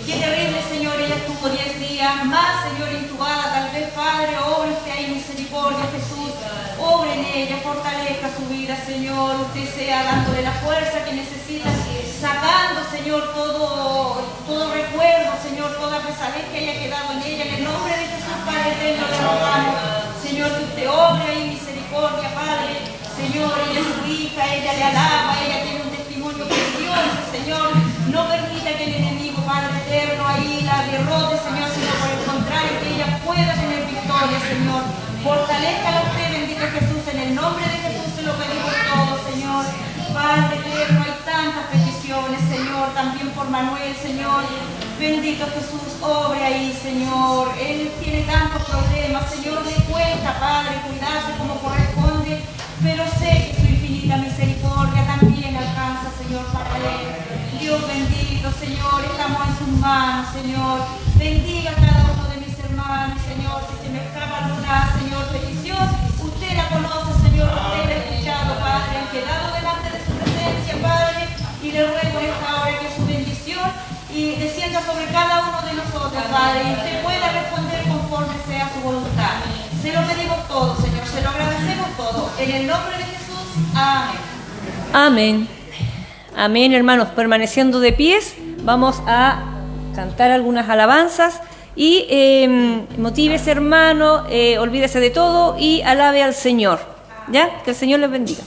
qué terrible, Señor, ella estuvo 10 días más, Señor, intubada, tal vez, Padre, obre usted ahí misericordia, Jesús, obre en ella, fortalezca su vida, Señor, usted sea dándole la fuerza que necesita, sacando, Señor, todo recuerdo, Señor, toda pesadez que haya quedado en ella, en el nombre de Jesús, Padre eterno, le rogamos, Señor, que usted obre ahí misericordia, Padre, Señor, ella es su hija, ella le alaba, ella tiene un testimonio precioso, Señor, no permita que el enemigo, Padre eterno, ahí la derrote, Señor, sino por el contrario, que ella pueda tener victoria, Señor, fortalezca a usted, bendito Jesús, en el nombre de Jesús se lo pedimos todo, Señor, Padre eterno, hay tantas peticiones, Señor, también por Manuel, Señor, bendito Jesús, obre ahí, Señor, él tiene tantos problemas, Señor, le cuesta, Padre, cuidarse como corresponde, pero sé que su infinita misericordia también alcanza, Señor, para él. Dios bendito, Señor, estamos en sus manos, Señor, bendiga a cada uno de mis hermanos, Señor, si se me escapa alguna, Señor, petición, usted la conoce, Señor, usted la ha escuchado, Padre, han quedado delante de su presencia, Padre, y le ruego en esta hora que su bendición y descienda sobre cada uno de nosotros, Padre, y usted pueda responder conforme sea su voluntad. Se lo pedimos todo, Señor, se lo agradecemos todo, en el nombre de Jesús, amén. Amén. Amén, hermanos. Permaneciendo de pies, vamos a cantar algunas alabanzas y motívese, hermano, olvídese de todo y alabe al Señor. ¿Ya? Que el Señor les bendiga.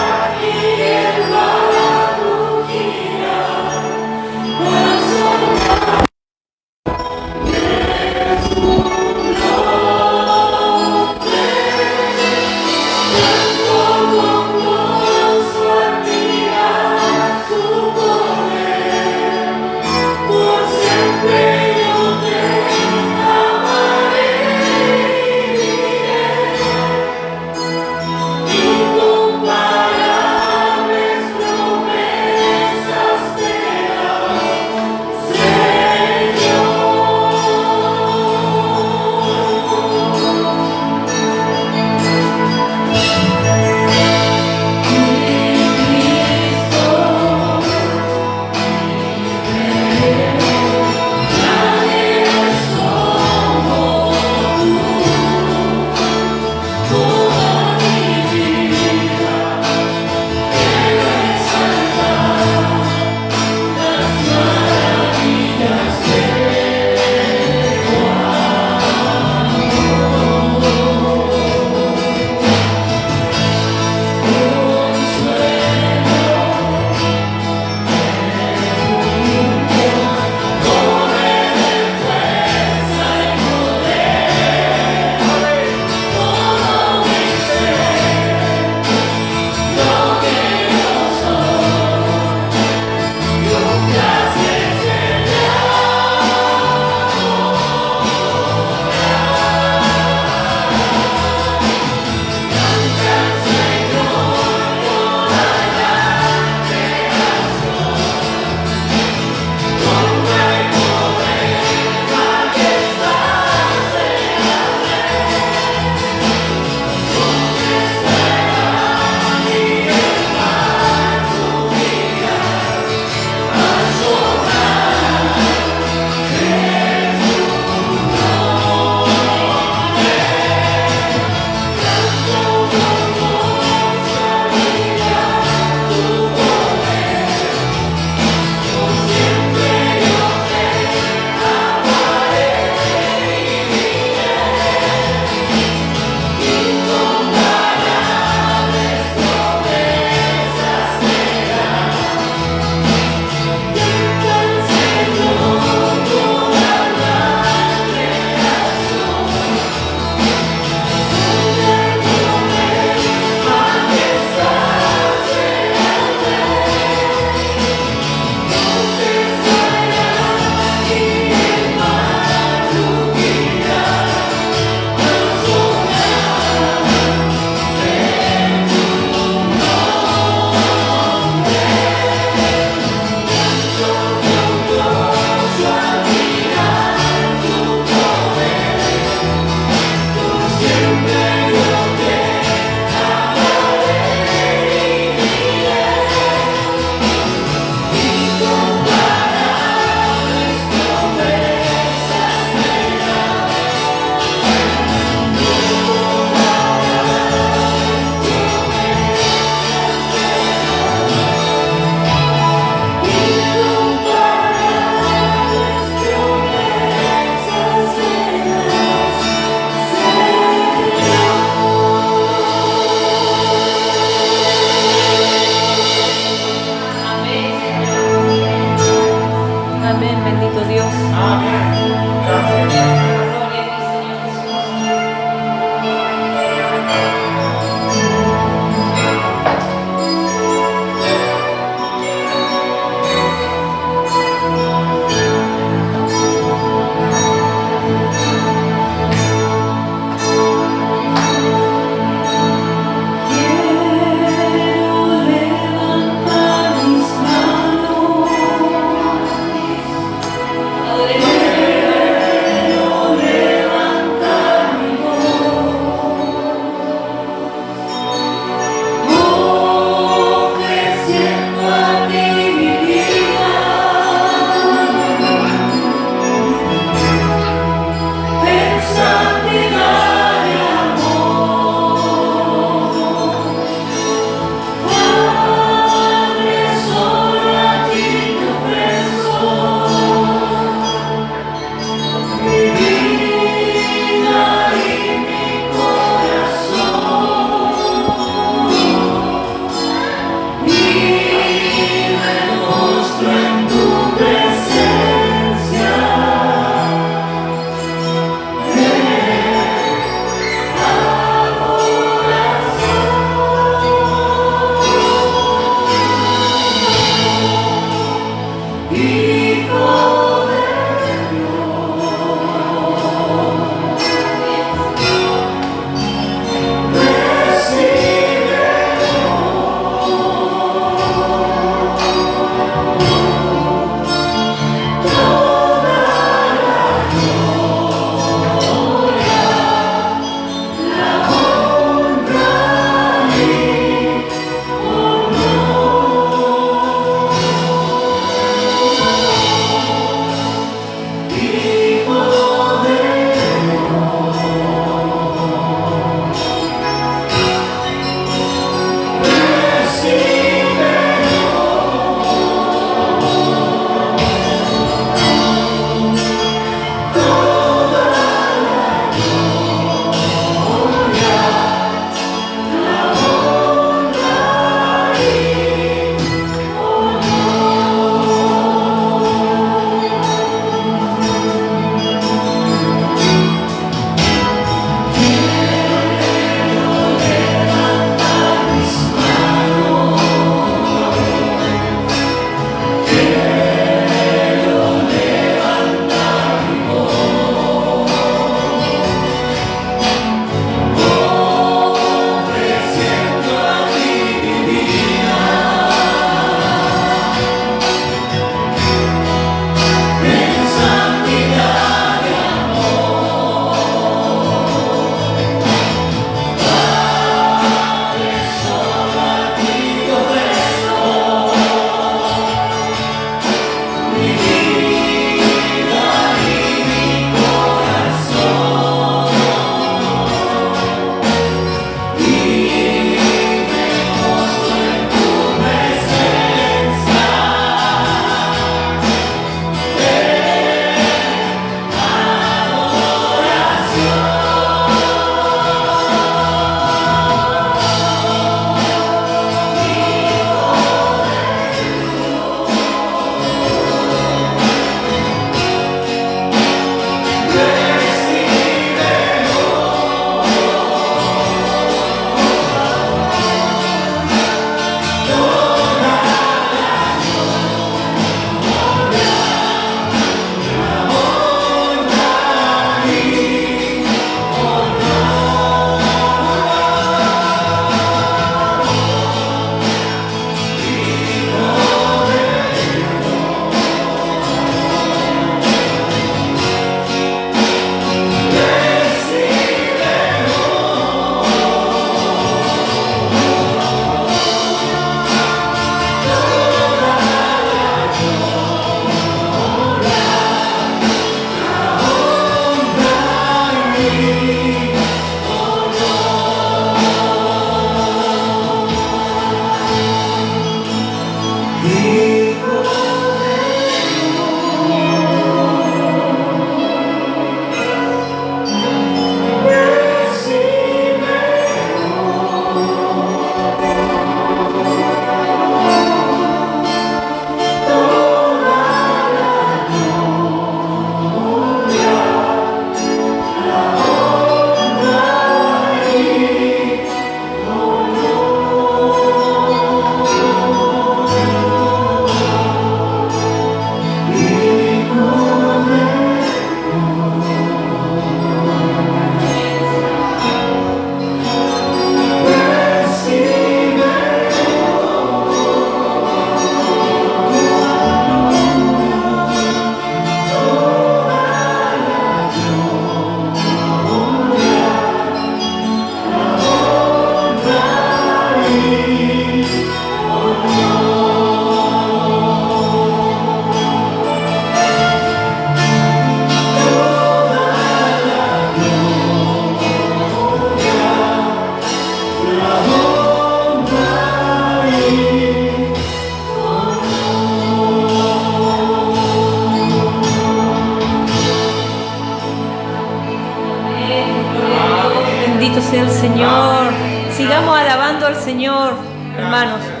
sea el Señor. Sigamos alabando al Señor, hermanos. Señor,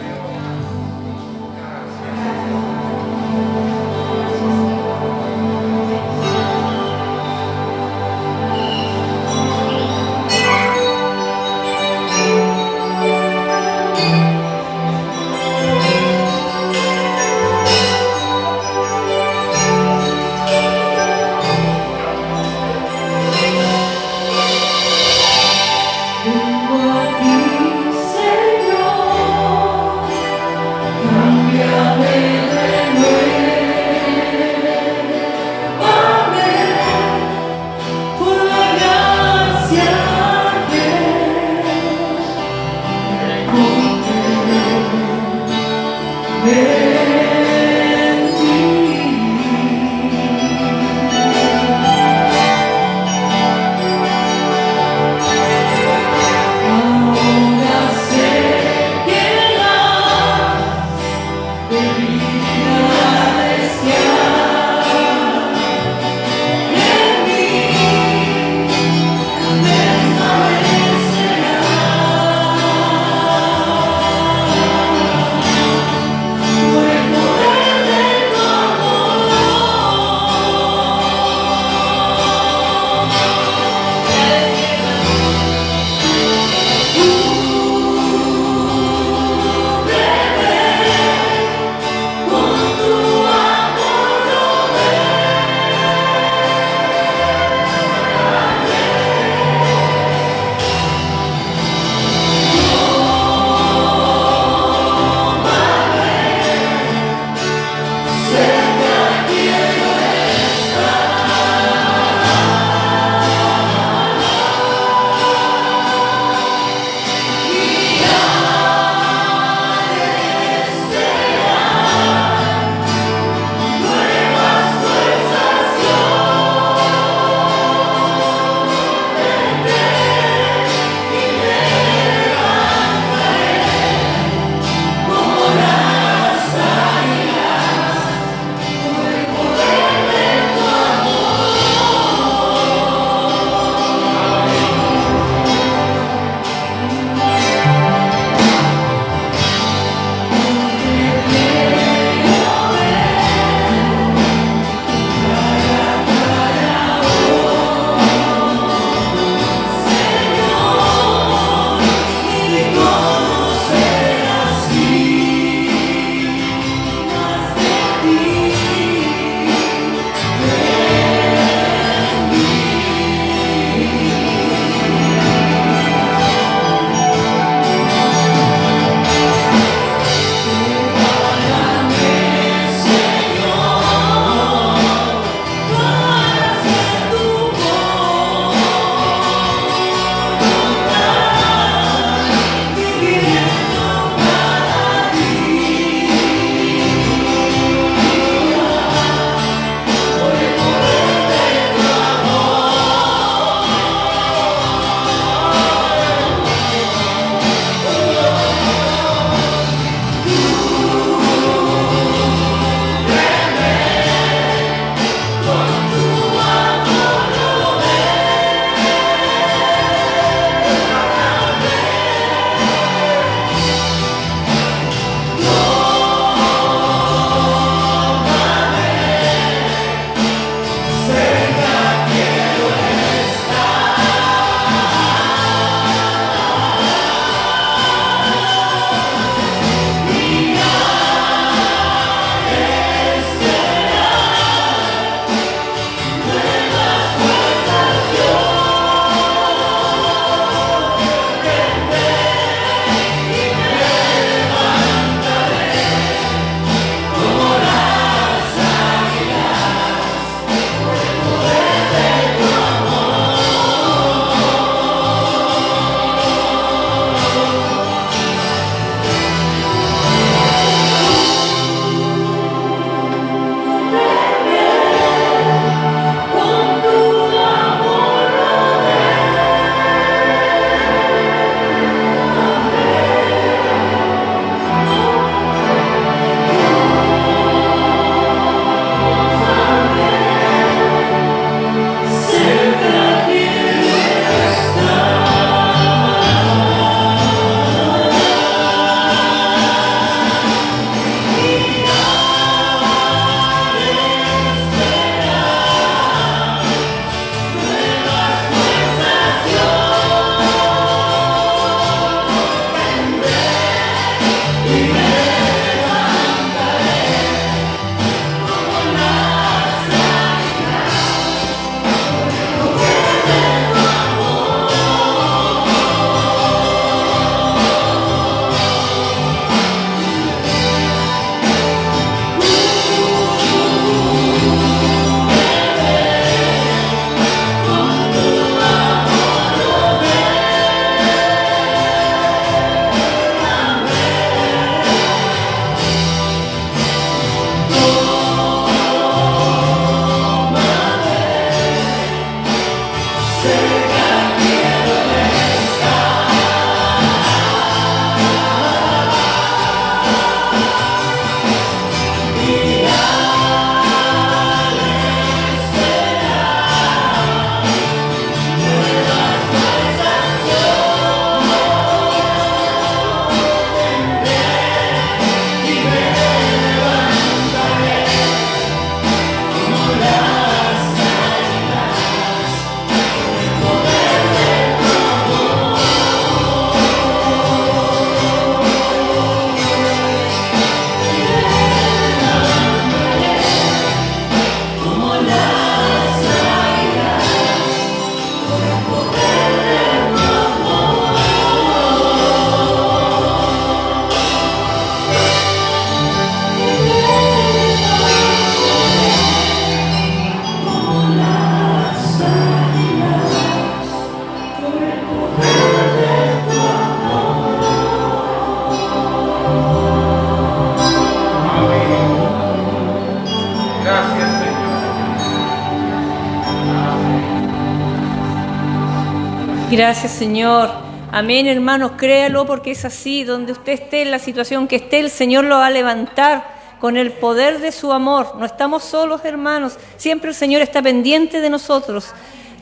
Gracias, Señor. Amén, hermanos, créalo porque es así. Donde usted esté, en la situación que esté, el Señor lo va a levantar con el poder de su amor. No estamos solos, hermanos. Siempre el Señor está pendiente de nosotros.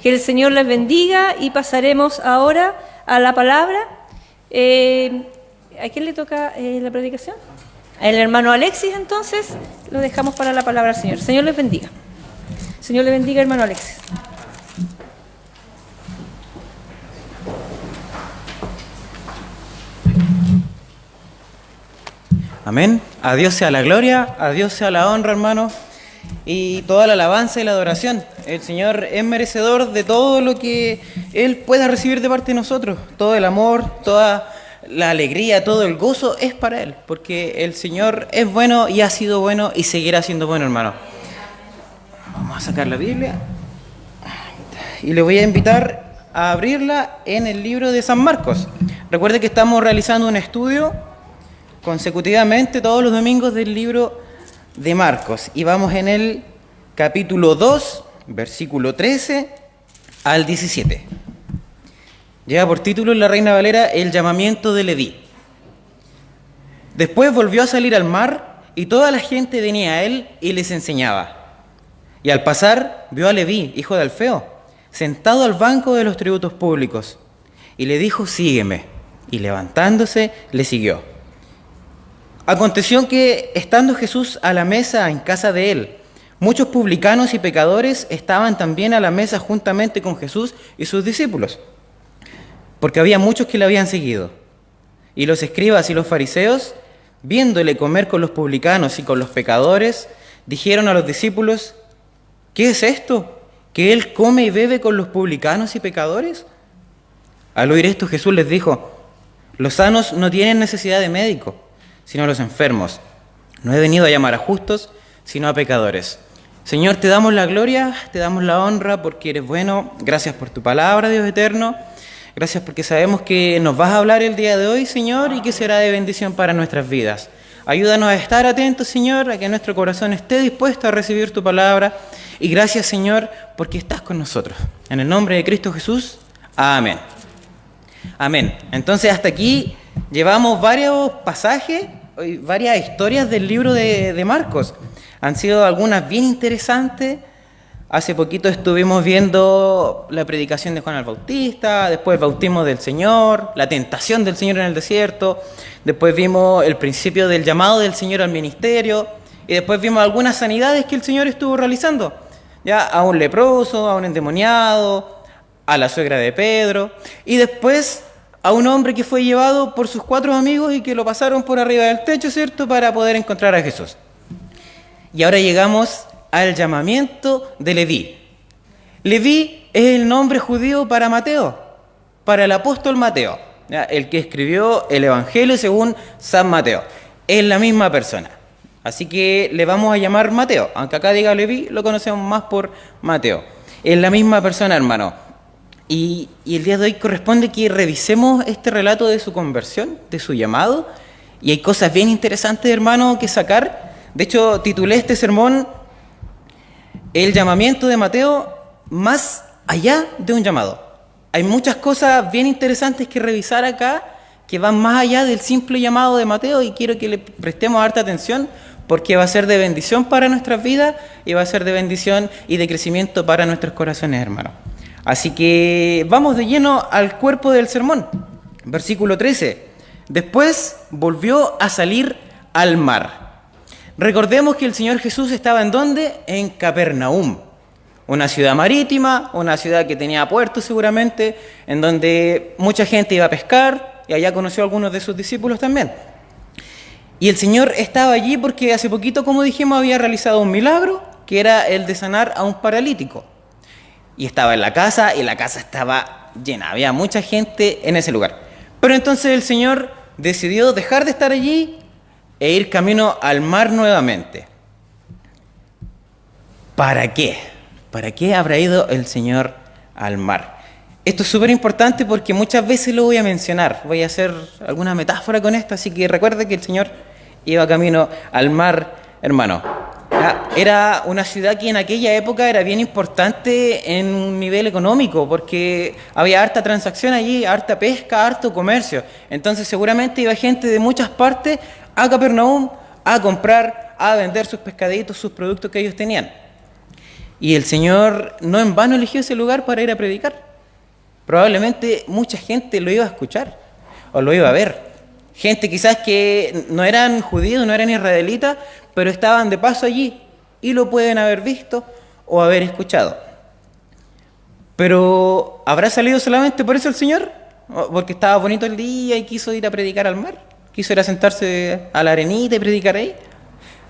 Que el Señor les bendiga y pasaremos ahora a la palabra. ¿A quién le toca la predicación? El hermano Alexis, entonces, lo dejamos para la palabra del Señor. Señor les bendiga. Señor le bendiga, hermano Alexis. Amén. A Dios sea la gloria, a Dios sea la honra, hermano, y toda la alabanza y la adoración. El Señor es merecedor de todo lo que Él pueda recibir de parte de nosotros. Todo el amor, toda la alegría, todo el gozo es para Él, porque el Señor es bueno y ha sido bueno y seguirá siendo bueno, hermano. Vamos a sacar la Biblia y le voy a invitar a abrirla en el libro de San Marcos. Recuerde que estamos realizando un estudio consecutivamente todos los domingos del libro de Marcos y vamos en el capítulo 2, versículo 13 al 17. Lleva por título en la Reina Valera el llamamiento de Leví. Después volvió a salir al mar y toda la gente venía a él y les enseñaba. Y al pasar vio a Leví, hijo de Alfeo, sentado al banco de los tributos públicos y le dijo: sígueme. Y levantándose le siguió. Aconteció que, estando Jesús a la mesa en casa de él, muchos publicanos y pecadores estaban también a la mesa juntamente con Jesús y sus discípulos, porque había muchos que le habían seguido. Y los escribas y los fariseos, viéndole comer con los publicanos y con los pecadores, dijeron a los discípulos: ¿qué es esto? ¿Que él come y bebe con los publicanos y pecadores? Al oír esto, Jesús les dijo: los sanos no tienen necesidad de médico, sino los enfermos. No he venido a llamar a justos, sino a pecadores. Señor, te damos la gloria, te damos la honra porque eres bueno. Gracias por tu palabra, Dios eterno. Gracias porque sabemos que nos vas a hablar el día de hoy, Señor, y que será de bendición para nuestras vidas. Ayúdanos a estar atentos, Señor, a que nuestro corazón esté dispuesto a recibir tu palabra. Y gracias, Señor, porque estás con nosotros. En el nombre de Cristo Jesús, amén. Amén. Entonces, hasta aquí llevamos varios pasajes, varias historias del libro de Marcos. Han sido algunas bien interesantes. Hace poquito estuvimos viendo la predicación de Juan el Bautista, después el bautismo del Señor, la tentación del Señor en el desierto, después vimos el principio del llamado del Señor al ministerio, y después vimos algunas sanidades que el Señor estuvo realizando, ya a un leproso, a un endemoniado, a la suegra de Pedro, y después a un hombre que fue llevado por sus 4 amigos y que lo pasaron por arriba del techo, ¿cierto?, para poder encontrar a Jesús. Y ahora llegamos al llamamiento de Leví. Leví es el nombre judío para Mateo, para el apóstol Mateo, ¿ya?, el que escribió el Evangelio según San Mateo. Es la misma persona. Así que le vamos a llamar Mateo. Aunque acá diga Leví, lo conocemos más por Mateo. Es la misma persona, hermano. Y el día de hoy corresponde que revisemos este relato de su conversión, de su llamado. Y hay cosas bien interesantes, hermano, que sacar. De hecho, titulé este sermón El llamamiento de Mateo más allá de un llamado. Hay muchas cosas bien interesantes que revisar acá que van más allá del simple llamado de Mateo y quiero que le prestemos harta atención porque va a ser de bendición para nuestras vidas y va a ser de bendición y de crecimiento para nuestros corazones, hermano. Así que vamos de lleno al cuerpo del sermón. Versículo 13. Después volvió a salir al mar. Recordemos que el Señor Jesús estaba ¿en dónde? En Capernaum, una ciudad marítima, una ciudad que tenía puertos seguramente, en donde mucha gente iba a pescar, y allá conoció a algunos de sus discípulos también. Y el Señor estaba allí porque hace poquito, como dijimos, había realizado un milagro, que era el de sanar a un paralítico. Y estaba en la casa, y la casa estaba llena, había mucha gente en ese lugar. Pero entonces el Señor decidió dejar de estar allí e ir camino al mar nuevamente. ¿Para qué? ¿Para qué habrá ido el Señor al mar? Esto es súper importante porque muchas veces lo voy a mencionar. Voy a hacer alguna metáfora con esto, así que recuerde que el Señor iba camino al mar, hermano. Era una ciudad que en aquella época era bien importante en un nivel económico, porque había harta transacción allí, harta pesca, harto comercio. Entonces seguramente iba gente de muchas partes a Capernaum a comprar, a vender sus pescaditos, sus productos que ellos tenían. Y el Señor no en vano eligió ese lugar para ir a predicar. Probablemente mucha gente lo iba a escuchar o lo iba a ver. Gente quizás que no eran judíos, no eran israelitas, pero estaban de paso allí y lo pueden haber visto o haber escuchado. Pero ¿habrá salido solamente por eso el Señor? ¿O porque estaba bonito el día y quiso ir a predicar al mar? ¿Quiso ir a sentarse a la arenita y predicar ahí?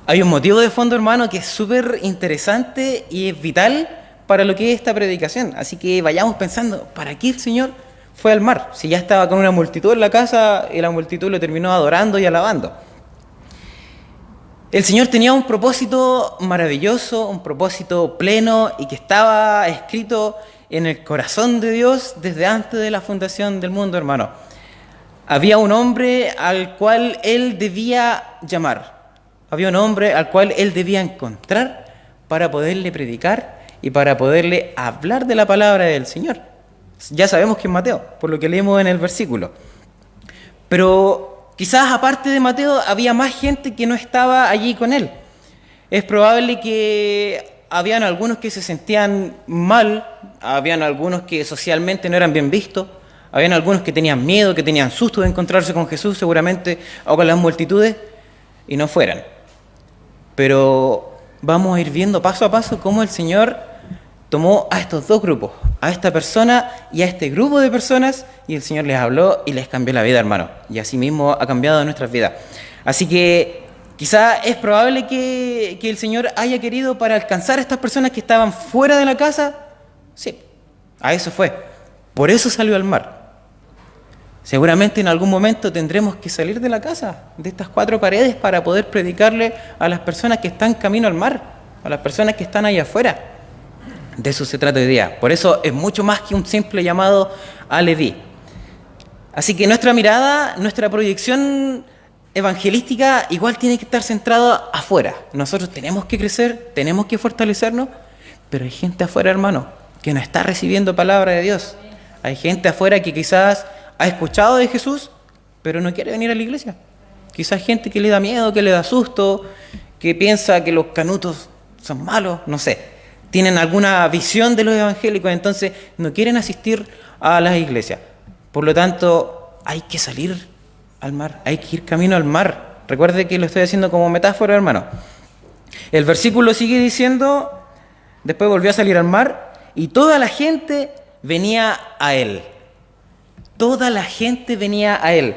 Hay un motivo de fondo, hermano, que es súper interesante y es vital para lo que es esta predicación. Así que vayamos pensando, ¿para qué el Señor fue al mar? Si ya estaba con una multitud en la casa y la multitud lo terminó adorando y alabando. El Señor tenía un propósito maravilloso, un propósito pleno y que estaba escrito en el corazón de Dios desde antes de la fundación del mundo, hermano. Había un hombre al cual Él debía llamar. Había un hombre al cual Él debía encontrar para poderle predicar y para poderle hablar de la palabra del Señor. Ya sabemos que es Mateo, por lo que leemos en el versículo. Pero quizás aparte de Mateo había más gente que no estaba allí con él. Es probable que habían algunos que se sentían mal, habían algunos que socialmente no eran bien vistos, habían algunos que tenían miedo, que tenían susto de encontrarse con Jesús seguramente o con las multitudes y no fueran. Pero vamos a ir viendo paso a paso cómo el Señor tomó a estos dos grupos, a esta persona y a este grupo de personas, y el Señor les habló y les cambió la vida, hermano. Y así mismo ha cambiado nuestras vidas. Así que quizá es probable que el Señor haya querido para alcanzar a estas personas que estaban fuera de la casa. Sí, a eso fue. Por eso salió al mar. Seguramente en algún momento tendremos que salir de la casa, de estas cuatro paredes, para poder predicarle a las personas que están camino al mar, a las personas que están allá afuera. De eso se trata hoy día. Por eso es mucho más que un simple llamado a Leví. Así que nuestra mirada, nuestra proyección evangelística igual tiene que estar centrada afuera. Nosotros tenemos que crecer, tenemos que fortalecernos, pero hay gente afuera, hermano, que no está recibiendo palabra de Dios. Hay gente afuera que quizás ha escuchado de Jesús, pero no quiere venir a la iglesia. Quizás gente que le da miedo, que le da susto, que piensa que los canutos son malos, no sé. Tienen alguna visión de los evangélicos, entonces no quieren asistir a las iglesias. Por lo tanto, hay que salir al mar, hay que ir camino al mar. Recuerde que lo estoy haciendo como metáfora, hermano. El versículo sigue diciendo, después volvió a salir al mar y toda la gente venía a él. Toda la gente venía a él.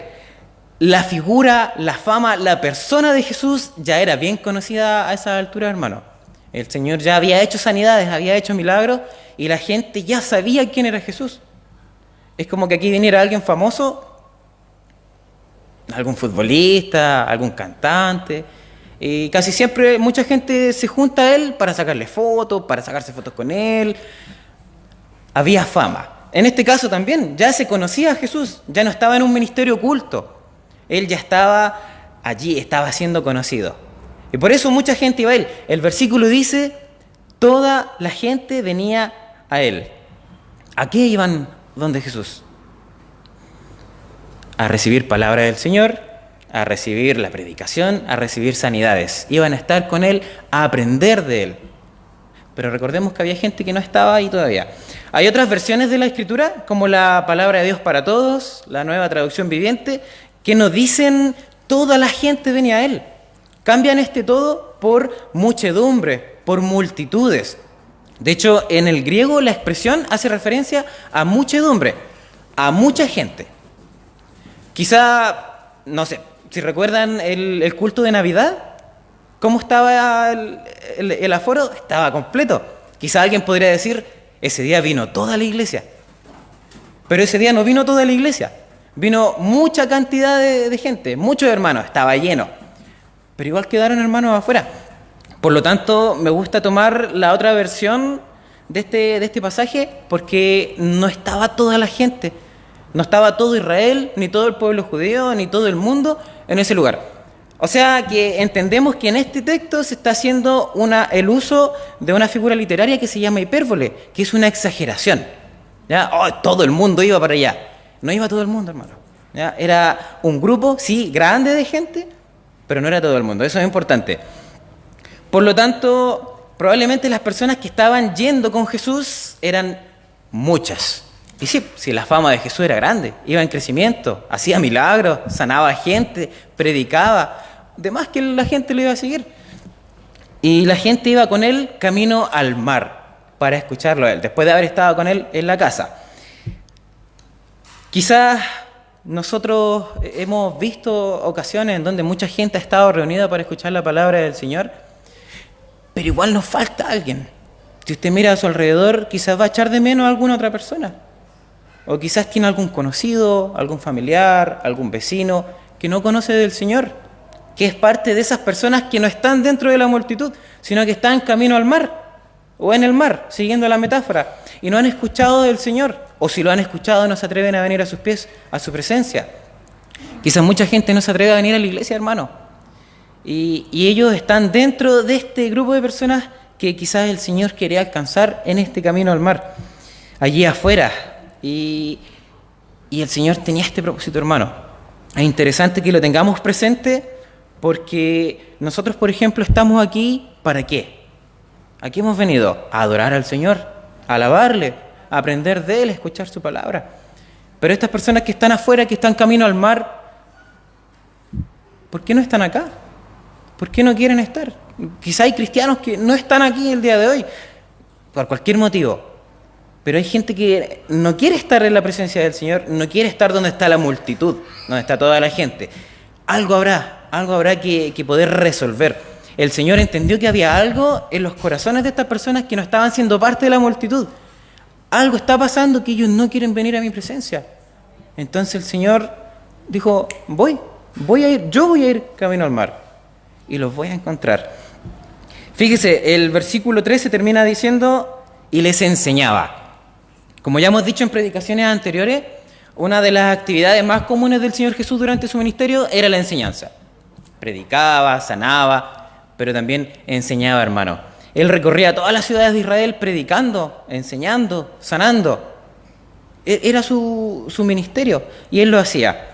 La figura, la fama, la persona de Jesús ya era bien conocida a esa altura, hermano. El Señor ya había hecho sanidades, había hecho milagros y la gente ya sabía quién era Jesús. Es como que aquí viniera alguien famoso, algún futbolista, algún cantante, y casi siempre mucha gente se junta a él para sacarle fotos, para sacarse fotos con él. Había fama. En este caso también, ya se conocía a Jesús, ya no estaba en un ministerio oculto. Él ya estaba allí, estaba siendo conocido. Y por eso mucha gente iba a él. El versículo dice, toda la gente venía a él. ¿A qué iban donde Jesús? A recibir palabra del Señor, a recibir la predicación, a recibir sanidades. Iban a estar con él, a aprender de él. Pero recordemos que había gente que no estaba ahí todavía. Hay otras versiones de la Escritura, como la Palabra de Dios para Todos, la Nueva Traducción Viviente, que nos dicen toda la gente venía a él. Cambian este todo por muchedumbre, por multitudes. De hecho, en el griego la expresión hace referencia a muchedumbre, a mucha gente. Quizá, no sé, si recuerdan el culto de Navidad, ¿cómo estaba el aforo? Estaba completo. Quizá alguien podría decir, ese día vino toda la iglesia. Pero ese día no vino toda la iglesia. Vino mucha cantidad de gente, muchos hermanos, estaba lleno. Pero igual quedaron hermanos afuera. Por lo tanto, me gusta tomar la otra versión de este pasaje porque no estaba toda la gente, no estaba todo Israel, ni todo el pueblo judío, ni todo el mundo en ese lugar. O sea que entendemos que en este texto se está haciendo el uso de una figura literaria que se llama hipérbole, que es una exageración. ¿Ya? Oh, todo el mundo iba para allá. No iba todo el mundo, hermano. ¿Ya? Era un grupo, sí, grande de gente, pero no era todo el mundo. Eso es importante. Por lo tanto, probablemente las personas que estaban yendo con Jesús eran muchas. Y sí, la fama de Jesús era grande, iba en crecimiento, hacía milagros, sanaba gente, predicaba. De más que la gente lo iba a seguir. Y la gente iba con él camino al mar para escucharlo a él, después de haber estado con él en la casa. Quizás nosotros hemos visto ocasiones en donde mucha gente ha estado reunida para escuchar la palabra del Señor, pero igual nos falta alguien. Si usted mira a su alrededor, quizás va a echar de menos a alguna otra persona. O quizás tiene algún conocido, algún familiar, algún vecino que no conoce del Señor, que es parte de esas personas que no están dentro de la multitud, sino que están camino al mar, o en el mar, siguiendo la metáfora, y no han escuchado del Señor, o si lo han escuchado no se atreven a venir a sus pies, a su presencia. Quizás mucha gente no se atreve a venir a la iglesia, hermano, y ellos están dentro de este grupo de personas que quizás el Señor quería alcanzar en este camino al mar, allí afuera, y el Señor tenía este propósito, hermano. Es interesante que lo tengamos presente, porque nosotros, por ejemplo, estamos aquí, ¿para qué? Aquí hemos venido a adorar al Señor, a alabarle, a aprender de Él, a escuchar su palabra. Pero estas personas que están afuera, que están camino al mar, ¿por qué no están acá? ¿Por qué no quieren estar? Quizá hay cristianos que no están aquí el día de hoy, por cualquier motivo. Pero hay gente que no quiere estar en la presencia del Señor, no quiere estar donde está la multitud, donde está toda la gente. Algo habrá que poder resolver. El Señor entendió que había algo en los corazones de estas personas que no estaban siendo parte de la multitud. Algo está pasando que ellos no quieren venir a mi presencia. Entonces el Señor dijo, yo voy a ir camino al mar y los voy a encontrar. Fíjese, el versículo 13 termina diciendo, y les enseñaba. Como ya hemos dicho en predicaciones anteriores, una de las actividades más comunes del Señor Jesús durante su ministerio era la enseñanza. Predicaba, sanaba, pero también enseñaba, hermano. Él recorría todas las ciudades de Israel predicando, enseñando, sanando. Era su ministerio y él lo hacía.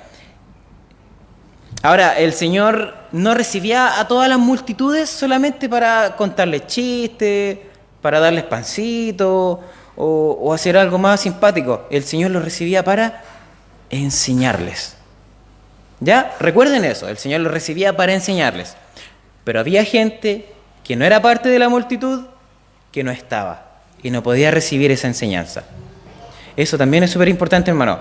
Ahora, el Señor no recibía a todas las multitudes solamente para contarles chistes, para darles pancito o hacer algo más simpático. El Señor los recibía para enseñarles. ¿Ya? Recuerden eso, el Señor los recibía para enseñarles. Pero había gente que no era parte de la multitud, que no estaba y no podía recibir esa enseñanza. Eso también es súper importante, hermano.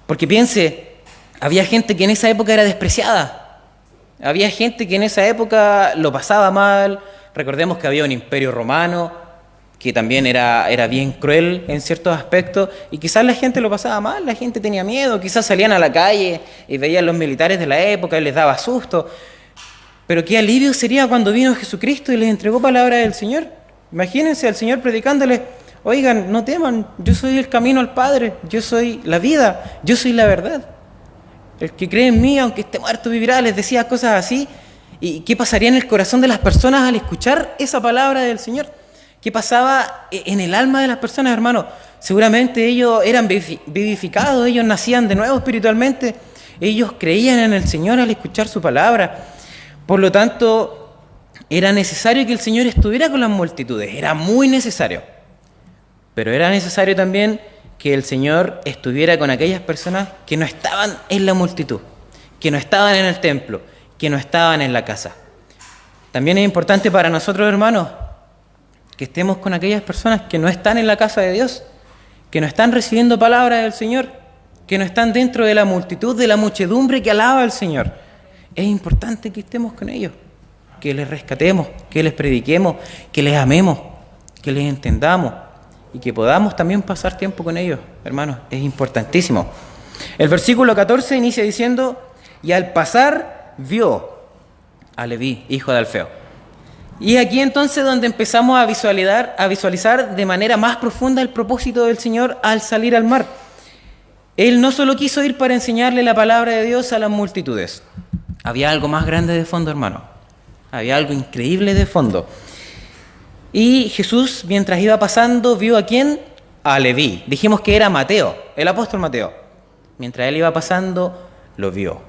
Porque piense, había gente que en esa época era despreciada. Había gente que en esa época lo pasaba mal. Recordemos que había un imperio romano que también era bien cruel en ciertos aspectos, y quizás la gente lo pasaba mal, la gente tenía miedo, quizás salían a la calle y veían los militares de la época y les daba susto. Pero qué alivio sería cuando vino Jesucristo y les entregó palabra del Señor. Imagínense al Señor predicándoles, oigan, no teman, yo soy el camino al Padre, yo soy la vida, yo soy la verdad. El que cree en mí, aunque esté muerto, vivirá. Les decía cosas así. ¿Y qué pasaría en el corazón de las personas al escuchar esa palabra del Señor? ¿Qué pasaba en el alma de las personas, hermano? Seguramente ellos eran vivificados, ellos nacían de nuevo espiritualmente, ellos creían en el Señor al escuchar su palabra. Por lo tanto, era necesario que el Señor estuviera con las multitudes, era muy necesario. Pero era necesario también que el Señor estuviera con aquellas personas que no estaban en la multitud, que no estaban en el templo, que no estaban en la casa. También es importante para nosotros, hermanos, que estemos con aquellas personas que no están en la casa de Dios, que no están recibiendo palabra del Señor, que no están dentro de la multitud, de la muchedumbre que alaba al Señor. Es importante que estemos con ellos, que les rescatemos, que les prediquemos, que les amemos, que les entendamos y que podamos también pasar tiempo con ellos, hermanos. Es importantísimo. El versículo 14 inicia diciendo, y al pasar vio a Leví, hijo de Alfeo. Y aquí entonces donde empezamos a visualizar de manera más profunda el propósito del Señor al salir al mar. Él no solo quiso ir para enseñarle la palabra de Dios a las multitudes. había algo más grande de fondo, hermano. Había algo increíble de fondo. Y Jesús, mientras iba pasando, ¿vio a quién? A Leví. Dijimos que era Mateo, el apóstol Mateo. Mientras él iba pasando, lo vio.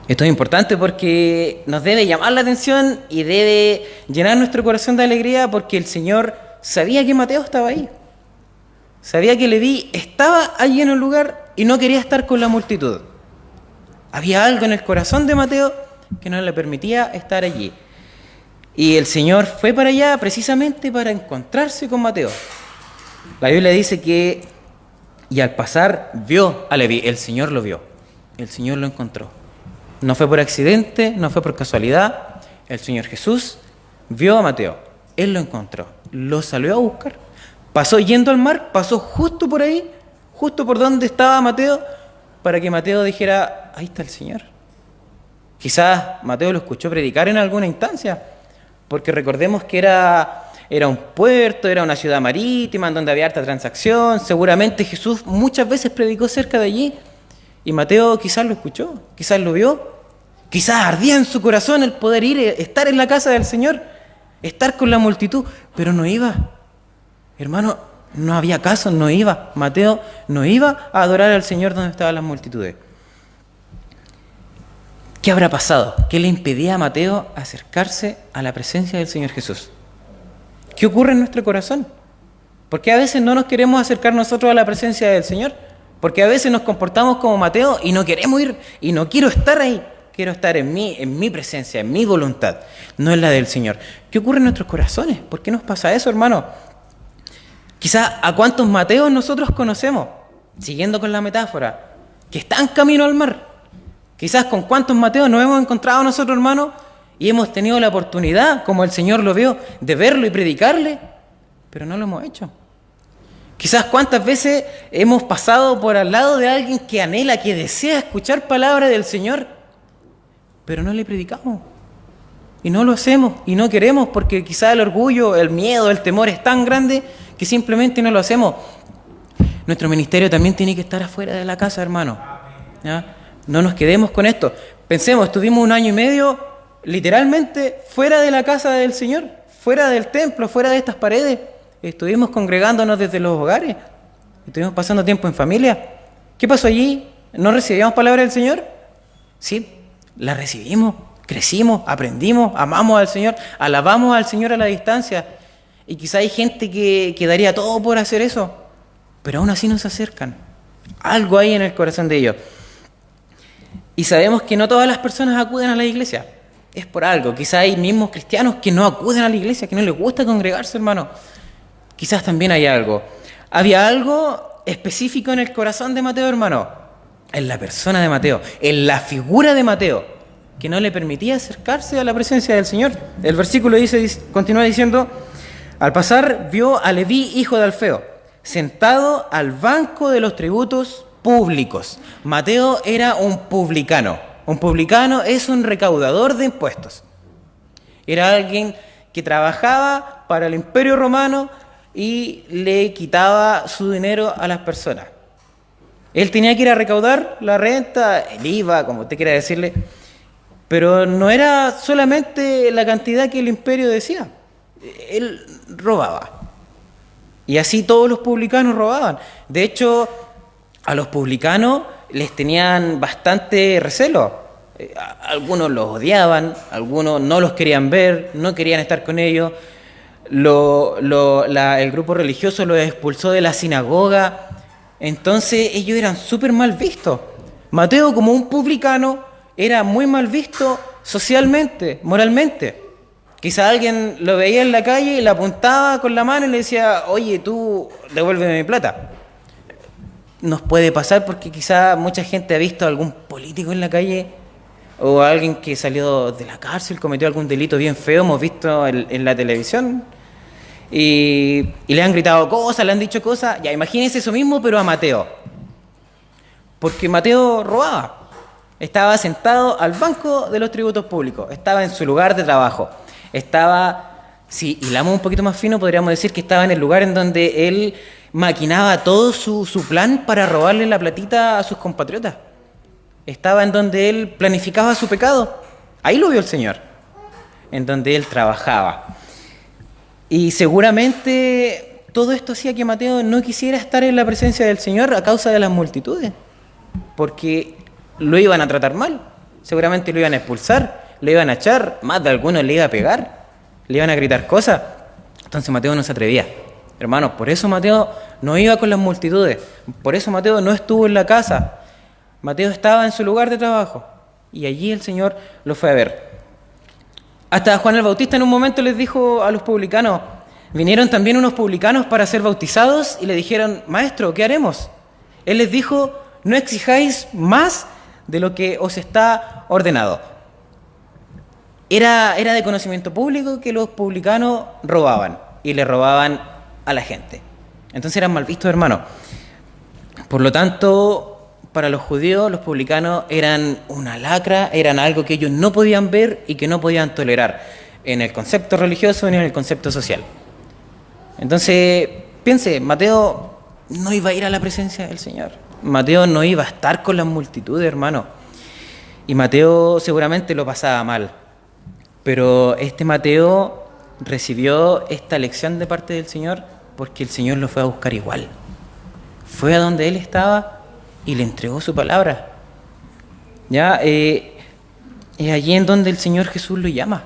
Esto es importante porque nos debe llamar la atención y debe llenar nuestro corazón de alegría, porque el Señor sabía que Mateo estaba ahí. Sabía que Leví estaba allí en el lugar y no quería estar con la multitud. Había algo en el corazón de Mateo que no le permitía estar allí. Y el Señor fue para allá precisamente para encontrarse con Mateo. La Biblia dice que, y al pasar vio a Leví, el Señor lo vio, el Señor lo encontró. No fue por accidente, no fue por casualidad. El Señor Jesús vio a Mateo, Él lo encontró, lo salió a buscar. Pasó yendo al mar, pasó justo por ahí, justo por donde estaba Mateo, para que Mateo dijera, ahí está el Señor. Quizás Mateo lo escuchó predicar en alguna instancia, porque recordemos que era un puerto, era una ciudad marítima en donde había harta transacción. Seguramente Jesús muchas veces predicó cerca de allí, y Mateo quizás lo escuchó, quizás lo vio, quizás ardía en su corazón el poder ir, estar en la casa del Señor, estar con la multitud, pero no iba. Hermano, no había caso, no iba. Mateo no iba a adorar al Señor donde estaban las multitudes. ¿Qué habrá pasado? ¿Qué le impedía a Mateo acercarse a la presencia del Señor Jesús? ¿Qué ocurre en nuestro corazón? ¿Por qué a veces no nos queremos acercar nosotros a la presencia del Señor? Porque a veces nos comportamos como Mateo y no queremos ir, y no quiero estar ahí. Quiero estar en mi presencia, en mi voluntad, no en la del Señor. ¿Qué ocurre en nuestros corazones? ¿Por qué nos pasa eso, hermano? Quizás a cuántos Mateos nosotros conocemos, siguiendo con la metáfora, que están camino al mar. Quizás con cuántos Mateos nos hemos encontrado nosotros, hermano, y hemos tenido la oportunidad, como el Señor lo vio, de verlo y predicarle, pero no lo hemos hecho. Quizás cuántas veces hemos pasado por al lado de alguien que anhela, que desea escuchar palabra del Señor, pero no le predicamos. Y no lo hacemos, y no queremos, porque quizás el orgullo, el miedo, el temor es tan grande que simplemente no lo hacemos. Nuestro ministerio también tiene que estar afuera de la casa, hermano. ¿Ya? No nos quedemos con esto. Pensemos, estuvimos 1 año y medio literalmente fuera de la casa del Señor, fuera del templo, fuera de estas paredes. Estuvimos congregándonos desde los hogares, estuvimos pasando tiempo en familia. ¿Qué pasó allí? ¿No recibíamos palabra del Señor? Sí, la recibimos, crecimos, aprendimos, amamos al Señor, alabamos al Señor a la distancia. Y quizá hay gente que daría todo por hacer eso, pero aún así no se acercan. Algo hay en el corazón de ellos. Y sabemos que no todas las personas acuden a la iglesia. Es por algo. Quizá hay mismos cristianos que no acuden a la iglesia, que no les gusta congregarse, hermano. Quizás también hay algo. Había algo específico en el corazón de Mateo, hermano. En la persona de Mateo, en la figura de Mateo, que no le permitía acercarse a la presencia del Señor. El versículo continúa diciendo: al pasar vio a Leví, hijo de Alfeo, sentado al banco de los tributos públicos. Mateo era un publicano. Un publicano es un recaudador de impuestos. Era alguien que trabajaba para el Imperio Romano y le quitaba su dinero a las personas. Él tenía que ir a recaudar la renta, el IVA, como usted quiera decirle, pero no era solamente la cantidad que el imperio decía. Él robaba. Y así todos los publicanos robaban. De hecho, a los publicanos les tenían bastante recelo. Algunos los odiaban, algunos no los querían ver, no querían estar con ellos. El grupo religioso los expulsó de la sinagoga. Entonces ellos eran súper mal vistos. Mateo, como un publicano, era muy mal visto socialmente, moralmente. Quizá alguien lo veía en la calle y le apuntaba con la mano y le decía: oye, tú devuélveme mi plata. Nos puede pasar porque quizá mucha gente ha visto a algún político en la calle o a alguien que salió de la cárcel, cometió algún delito bien feo, hemos visto en la televisión, y le han gritado cosas, le han dicho cosas. Ya, imagínense eso mismo, pero a Mateo. Porque Mateo robaba. Estaba sentado al banco de los tributos públicos, estaba en su lugar de trabajo. Si hilamos un poquito más fino, podríamos decir que estaba en el lugar en donde él maquinaba todo su plan para robarle la platita a sus compatriotas. estaba en donde él planificaba su pecado. Ahí lo vio el Señor, en donde él trabajaba. Y seguramente todo esto hacía que Mateo no quisiera estar en la presencia del Señor a causa de las multitudes, porque lo iban a tratar mal, seguramente lo iban a expulsar, lo iban a echar, más de algunos le iba a pegar, le iban a gritar cosas. Entonces Mateo no se atrevía. Hermanos, por eso Mateo no iba con las multitudes, por eso Mateo no estuvo en la casa. Mateo estaba en su lugar de trabajo y allí el Señor lo fue a ver. Hasta Juan el Bautista en un momento les dijo a los publicanos, vinieron también unos publicanos para ser bautizados y le dijeron, Maestro, ¿qué haremos? Él les dijo, no exijáis más de lo que os está ordenado. Era de conocimiento público que los publicanos robaban y le robaban a la gente. Entonces eran mal vistos, hermanos. Por lo tanto, para los judíos, los publicanos eran una lacra, eran algo que ellos no podían ver y que no podían tolerar en el concepto religioso ni en el concepto social. Entonces, piense, Mateo no iba a ir a la presencia del Señor. Mateo no iba a estar con las multitudes, hermano. Y Mateo seguramente lo pasaba mal. Pero este Mateo recibió esta lección de parte del Señor porque el Señor lo fue a buscar igual. Fue a donde él estaba y le entregó su palabra. Ya, es allí en donde el Señor Jesús lo llama,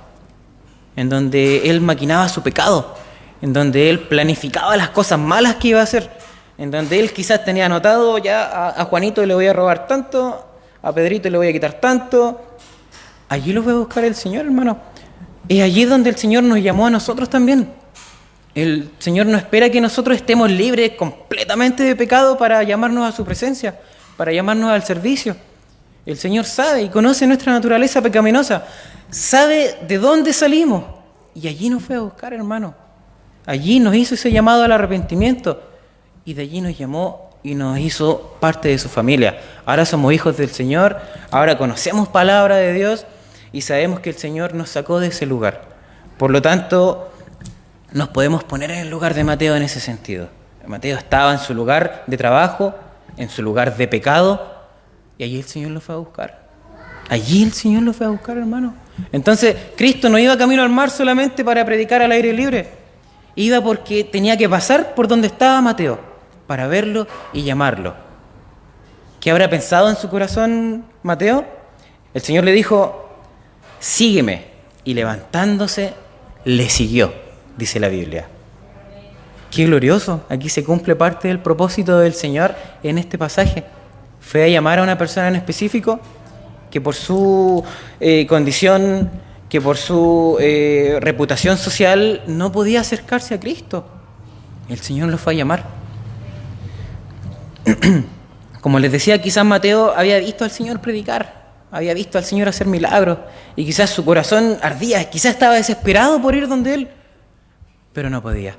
en donde él maquinaba su pecado, en donde él planificaba las cosas malas que iba a hacer, en donde él quizás tenía anotado ya a Juanito le voy a robar tanto, a Pedrito le voy a quitar tanto. Allí lo fue a buscar el Señor, hermano. Es allí donde el Señor nos llamó a nosotros también. El Señor no espera que nosotros estemos libres completamente de pecado para llamarnos a su presencia, para llamarnos al servicio. El Señor sabe y conoce nuestra naturaleza pecaminosa, sabe de dónde salimos y allí nos fue a buscar, hermano. Allí nos hizo ese llamado al arrepentimiento y de allí nos llamó y nos hizo parte de su familia. Ahora somos hijos del Señor, ahora conocemos palabra de Dios y sabemos que el Señor nos sacó de ese lugar. Por lo tanto, nos podemos poner en el lugar de Mateo en ese sentido. Mateo estaba en su lugar de trabajo, en su lugar de pecado, y allí el Señor lo fue a buscar. Allí el Señor lo fue a buscar, hermano. Entonces, Cristo no iba camino al mar solamente para predicar al aire libre. Iba porque tenía que pasar por donde estaba Mateo, para verlo y llamarlo. ¿Qué habrá pensado en su corazón Mateo? El Señor le dijo, sígueme, y levantándose, le siguió, dice la Biblia. Qué glorioso, aquí se cumple parte del propósito del Señor en este pasaje. Fue a llamar a una persona en específico que por su condición, que por su reputación social no podía acercarse a Cristo. El Señor lo fue a llamar. Como les decía, quizás Mateo había visto al Señor predicar, había visto al Señor hacer milagros y quizás su corazón ardía, quizás estaba desesperado por ir donde Él, pero no podía.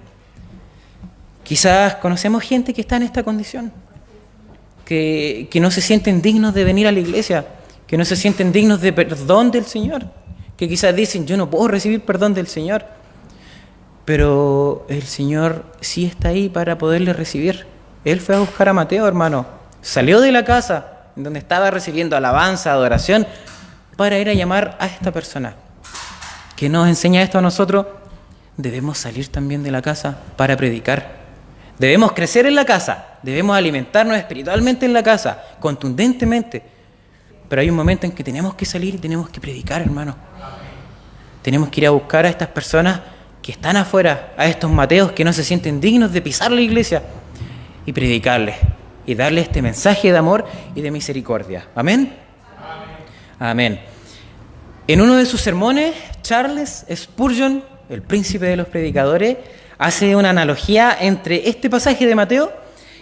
Quizás conocemos gente que está en esta condición, que no se sienten dignos de venir a la iglesia, que no se sienten dignos de perdón del Señor, que quizás dicen, yo no puedo recibir perdón del Señor, pero el Señor sí está ahí para poderle recibir. Él fue a buscar a Mateo, hermano, salió de la casa en donde estaba recibiendo alabanza, adoración, para ir a llamar a esta persona. ¿Qué nos enseña esto a nosotros? Debemos salir también de la casa para predicar. Debemos crecer en la casa, debemos alimentarnos espiritualmente en la casa, contundentemente. Pero hay un momento en que tenemos que salir y tenemos que predicar, hermano. Tenemos que ir a buscar a estas personas que están afuera, a estos Mateos que no se sienten dignos de pisar la iglesia, y predicarles, y darles este mensaje de amor y de misericordia. ¿Amén? Amén. En uno de sus sermones, Charles Spurgeon, el príncipe de los predicadores, hace una analogía entre este pasaje de Mateo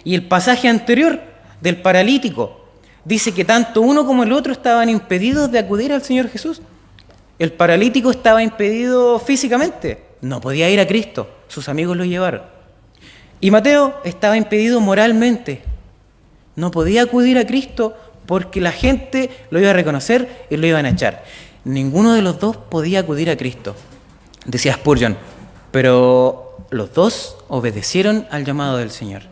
y el pasaje anterior del paralítico. Dice que tanto uno como el otro estaban impedidos de acudir al Señor Jesús. El paralítico estaba impedido físicamente, no podía ir a Cristo, sus amigos lo llevaron. Y Mateo estaba impedido moralmente, no podía acudir a Cristo porque la gente lo iba a reconocer y lo iban a echar. Ninguno de los dos podía acudir a Cristo, decía Spurgeon, pero los dos obedecieron al llamado del Señor.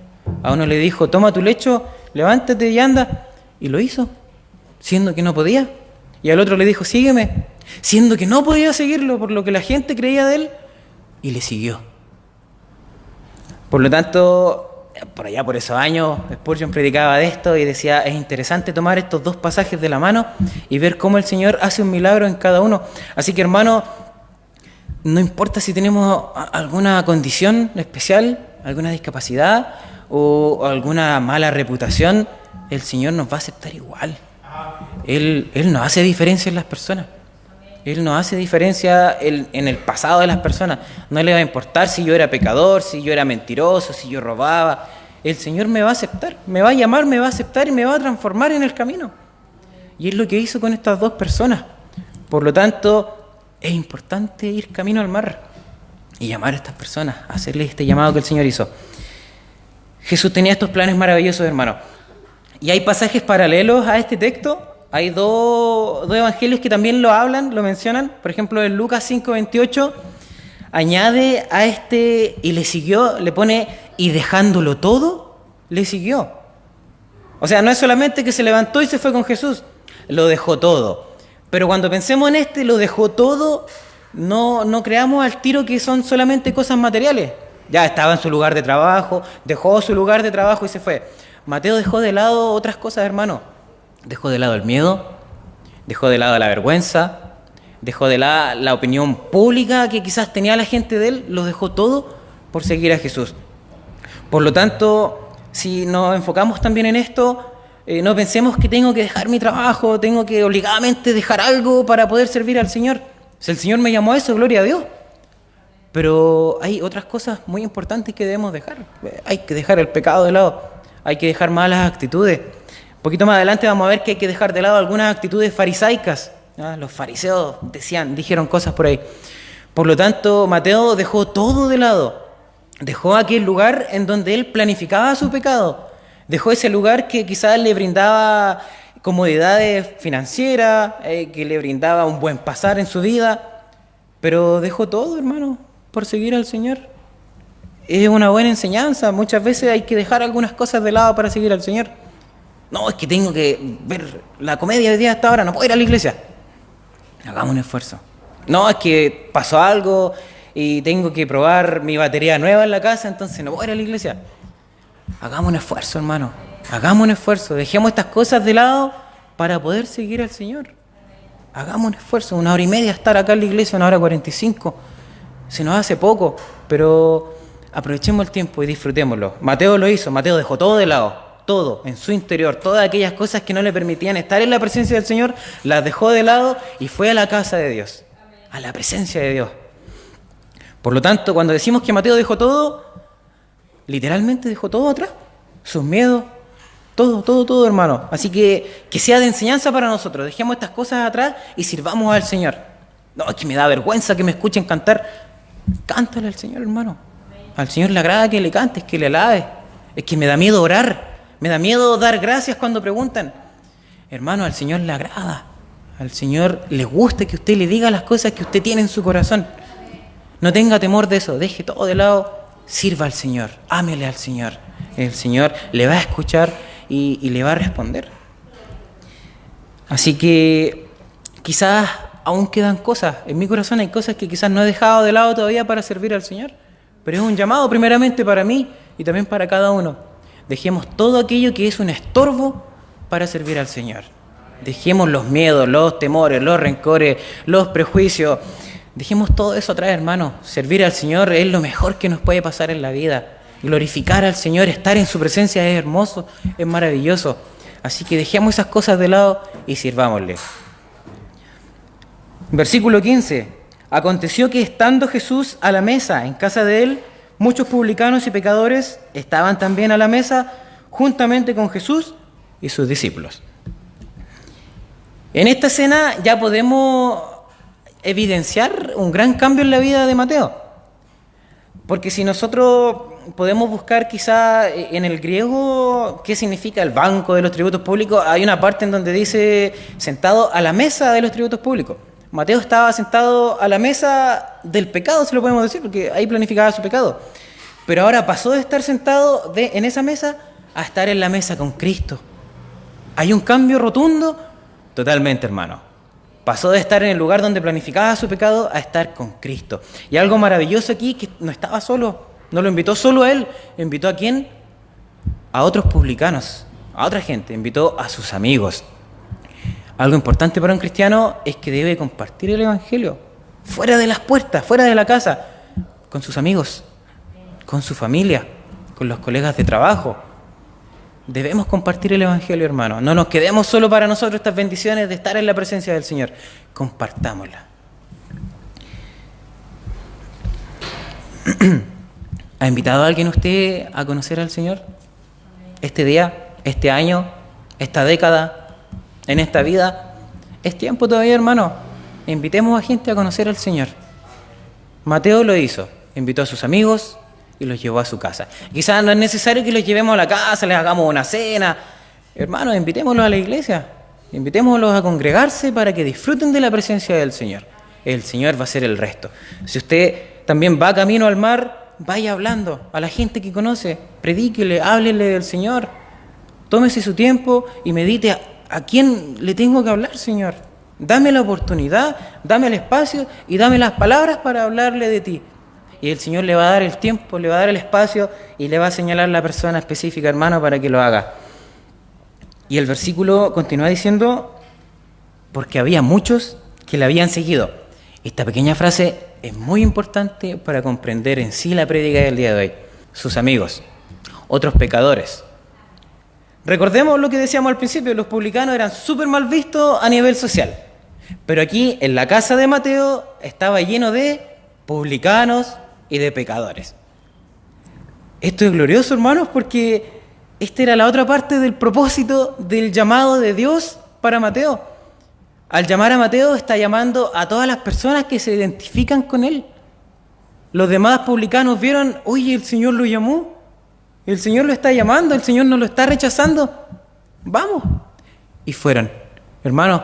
A uno le dijo, toma tu lecho, levántate y anda, y lo hizo. siendo que no podía. Y al otro le dijo, sígueme, siendo que no podía seguirlo por lo que la gente creía de él, y le siguió. Por lo tanto, por allá por esos años, Spurgeon predicaba de esto y decía, es interesante tomar estos dos pasajes de la mano y ver cómo el Señor hace un milagro en cada uno. Así que, hermano, no importa si tenemos alguna condición especial, alguna discapacidad o alguna mala reputación, el Señor nos va a aceptar igual. Él no hace diferencia en las personas. Él no hace diferencia en el pasado de las personas. No le va a importar si yo era pecador, si yo era mentiroso, si yo robaba. El Señor me va a aceptar, me va a llamar, me va a aceptar y me va a transformar en el camino. Y es lo que hizo con estas dos personas. Por lo tanto, es importante ir camino al mar y llamar a estas personas, hacerles este llamado que el Señor hizo. Jesús tenía estos planes maravillosos, hermano. Y hay pasajes paralelos a este texto. Hay dos evangelios que también lo hablan, lo mencionan. Por ejemplo, en Lucas 5:28, añade a este y le siguió, le pone y dejándolo todo, le siguió. O sea, no es solamente que se levantó y se fue con Jesús, lo dejó todo. Pero cuando pensemos en este, lo dejó todo, no creamos al tiro que son solamente cosas materiales. Ya estaba en su lugar de trabajo, dejó su lugar de trabajo y se fue. Mateo dejó de lado otras cosas, hermano. Dejó de lado el miedo, dejó de lado la vergüenza, dejó de lado la opinión pública que quizás tenía la gente de él, lo dejó todo por seguir a Jesús. Por lo tanto, si nos enfocamos también en esto, no pensemos que tengo que dejar mi trabajo, tengo que obligadamente dejar algo para poder servir al Señor. Si el Señor me llamó a eso, gloria a Dios. Pero hay otras cosas muy importantes que debemos dejar. Hay que dejar el pecado de lado, hay que dejar malas actitudes. Un poquito más adelante vamos a ver que hay que dejar de lado algunas actitudes farisaicas. Los fariseos dijeron cosas por ahí. Por lo tanto, Mateo dejó todo de lado. Dejó aquel lugar en donde él planificaba su pecado. Dejó ese lugar que quizás le brindaba comodidades financieras, que le brindaba un buen pasar en su vida. Pero dejó todo, hermano, por seguir al Señor. Es una buena enseñanza. Muchas veces hay que dejar algunas cosas de lado para seguir al Señor. No, es que tengo que ver la comedia hoy día hasta ahora, no puedo ir a la iglesia. Hagamos un esfuerzo. No, es que pasó algo y tengo que probar mi batería nueva en la casa, entonces no puedo ir a la iglesia. Hagamos un esfuerzo, hermano. Hagamos un esfuerzo. Dejemos estas cosas de lado para poder seguir al Señor. Hagamos un esfuerzo. 1 hora y media estar acá en la iglesia, 1 hora 45. Se nos hace poco, pero aprovechemos el tiempo y disfrutémoslo. Mateo lo hizo. Mateo dejó todo de lado. Todo, en su interior, todas aquellas cosas que no le permitían estar en la presencia del Señor, las dejó de lado y fue a la casa de Dios, a la presencia de Dios. Por lo tanto, cuando decimos que Mateo dejó todo, literalmente dejó todo atrás, sus miedos, todo, hermano. Así que sea de enseñanza para nosotros, dejemos estas cosas atrás y sirvamos al Señor. No, es que me da vergüenza que me escuchen cantar. Cántale al Señor, hermano. Al Señor le agrada que le cantes, que le alabes. Es que me da miedo orar. Me da miedo dar gracias cuando preguntan. Hermano, al Señor le agrada. Al Señor le gusta que usted le diga las cosas que usted tiene en su corazón. No tenga temor de eso. Deje todo de lado. Sirva al Señor. Ámele al Señor. El Señor le va a escuchar y le va a responder. Así que quizás aún quedan cosas. En mi corazón hay cosas que quizás no he dejado de lado todavía para servir al Señor. Pero es un llamado primeramente para mí y también para cada uno. Dejemos todo aquello que es un estorbo para servir al Señor. Dejemos los miedos, los temores, los rencores, los prejuicios. Dejemos todo eso atrás, hermano. Servir al Señor es lo mejor que nos puede pasar en la vida. Glorificar al Señor, estar en su presencia es hermoso, es maravilloso. Así que dejemos esas cosas de lado y sirvámosle. Versículo 15. Aconteció que estando Jesús a la mesa en casa de él, muchos publicanos y pecadores estaban también a la mesa juntamente con Jesús y sus discípulos. En esta escena ya podemos evidenciar un gran cambio en la vida de Mateo. Porque si nosotros podemos buscar quizá en el griego qué significa el banco de los tributos públicos, hay una parte en donde dice sentado a la mesa de los tributos públicos. Mateo estaba sentado a la mesa del pecado, se lo podemos decir, porque ahí planificaba su pecado. Pero ahora pasó de estar sentado en esa mesa a estar en la mesa con Cristo. Hay un cambio rotundo Totalmente, hermano. Pasó de estar en el lugar donde planificaba su pecado a estar con Cristo. Y algo maravilloso aquí, que no estaba solo, no lo invitó solo a él, invitó a quién, a otros publicanos, a otra gente, invitó a sus amigos. Algo importante para un cristiano es que debe compartir el evangelio, fuera de las puertas, fuera de la casa, con sus amigos, con su familia, con los colegas de trabajo. Debemos compartir el evangelio, hermano. No nos quedemos solo para nosotros estas bendiciones de estar en la presencia del Señor. Compartámosla. ¿Ha invitado a alguien usted a conocer al Señor? Este día, este año, esta década, en esta vida. Es tiempo todavía, hermano. Invitemos a gente a conocer al Señor. Mateo lo hizo. Invitó a sus amigos y los llevó a su casa. Quizás no es necesario que los llevemos a la casa, les hagamos una cena. Hermanos, invitémoslos a la iglesia. Invitémoslos a congregarse para que disfruten de la presencia del Señor. El Señor va a hacer el resto. Si usted también va camino al mar, vaya hablando a la gente que conoce. Predíquele, háblele del Señor. Tómese su tiempo y medite a quién le tengo que hablar, Señor. Dame la oportunidad, dame el espacio y dame las palabras para hablarle de ti. Y el Señor le va a dar el tiempo, le va a dar el espacio y le va a señalar la persona específica, hermano, para que lo haga. Y el versículo continúa diciendo, porque había muchos que le habían seguido. Esta pequeña frase es muy importante para comprender en sí la prédica del día de hoy. Sus amigos, otros pecadores. Recordemos lo que decíamos al principio, los publicanos eran súper mal vistos a nivel social. Pero aquí, en la casa de Mateo, estaba lleno de publicanos y de pecadores. Esto es glorioso, hermanos, porque esta era la otra parte del propósito del llamado de Dios para Mateo. Al llamar a Mateo está llamando a todas las personas que se identifican con él. Los demás publicanos vieron, oye, el Señor lo llamó, el Señor lo está llamando, el Señor no lo está rechazando, vamos. Y fueron. Hermanos,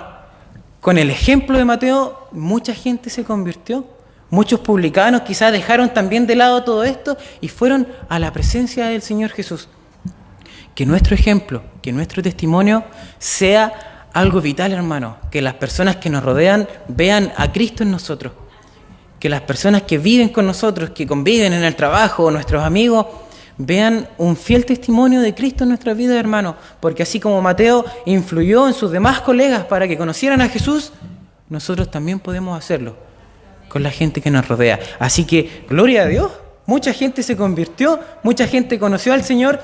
con el ejemplo de Mateo, mucha gente se convirtió. Muchos publicanos quizás dejaron también de lado todo esto y fueron a la presencia del Señor Jesús. Que nuestro ejemplo, que nuestro testimonio sea algo vital, hermano. Que las personas que nos rodean vean a Cristo en nosotros. Que las personas que viven con nosotros, que conviven en el trabajo, nuestros amigos, vean un fiel testimonio de Cristo en nuestras vidas, hermano. Porque así como Mateo influyó en sus demás colegas para que conocieran a Jesús, nosotros también podemos hacerlo con la gente que nos rodea. Así que, gloria a Dios, mucha gente se convirtió, mucha gente conoció al Señor,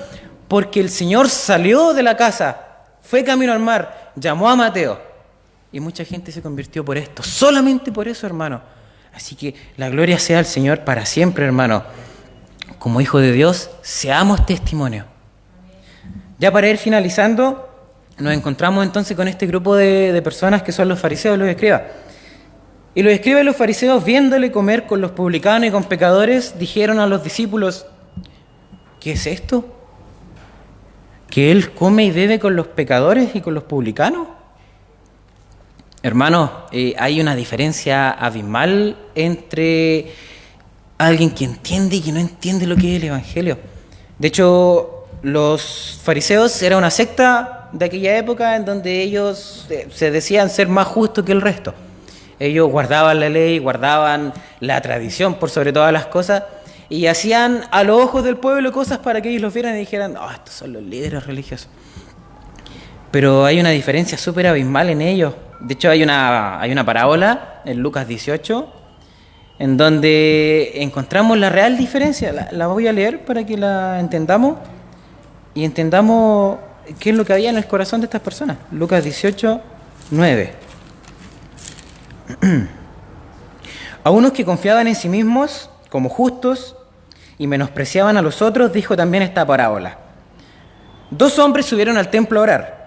porque el Señor salió de la casa, fue camino al mar, llamó a Mateo, y mucha gente se convirtió por esto, solamente por eso, hermano. Así que la gloria sea al Señor para siempre, hermano. Como hijo de Dios, seamos testimonio. Ya para ir finalizando, nos encontramos entonces con este grupo de personas que son los fariseos y los escribas. Y los escribas y los fariseos, viéndole comer con los publicanos y con pecadores, dijeron a los discípulos, ¿qué es esto? ¿Que él come y bebe con los pecadores y con los publicanos? Hermanos, hay una diferencia abismal entre alguien que entiende y que no entiende lo que es el Evangelio. De hecho, los fariseos era una secta de aquella época en donde ellos se decían ser más justos que el resto. Ellos guardaban la ley, guardaban la tradición por sobre todas las cosas y hacían a los ojos del pueblo cosas para que ellos los vieran y dijeran, estos son los líderes religiosos. Pero hay una diferencia súper abismal en ellos. De hecho, hay una parábola en Lucas 18 en donde encontramos la real diferencia. La voy a leer para que la entendamos y entendamos qué es lo que había en el corazón de estas personas. Lucas 18, 9. A unos que confiaban en sí mismos como justos y menospreciaban a los otros, dijo también esta parábola. 2 hombres subieron al templo a orar.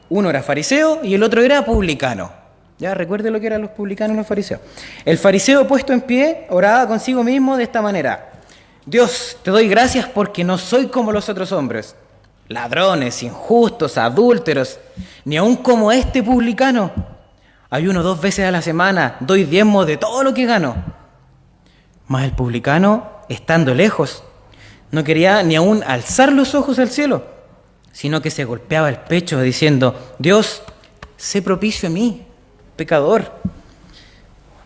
Uno era fariseo y el otro era publicano. Ya recuerde lo que eran los publicanos y los fariseos. El fariseo, puesto en pie, oraba consigo mismo de esta manera: Dios, te doy gracias porque no soy como los otros hombres, ladrones, injustos, adúlteros, ni aun como este publicano. Ayuno 2 veces a la semana, doy diezmo de todo lo que gano. Mas el publicano, estando lejos, no quería ni aun alzar los ojos al cielo, sino que se golpeaba el pecho diciendo: Dios, sé propicio a mí, pecador.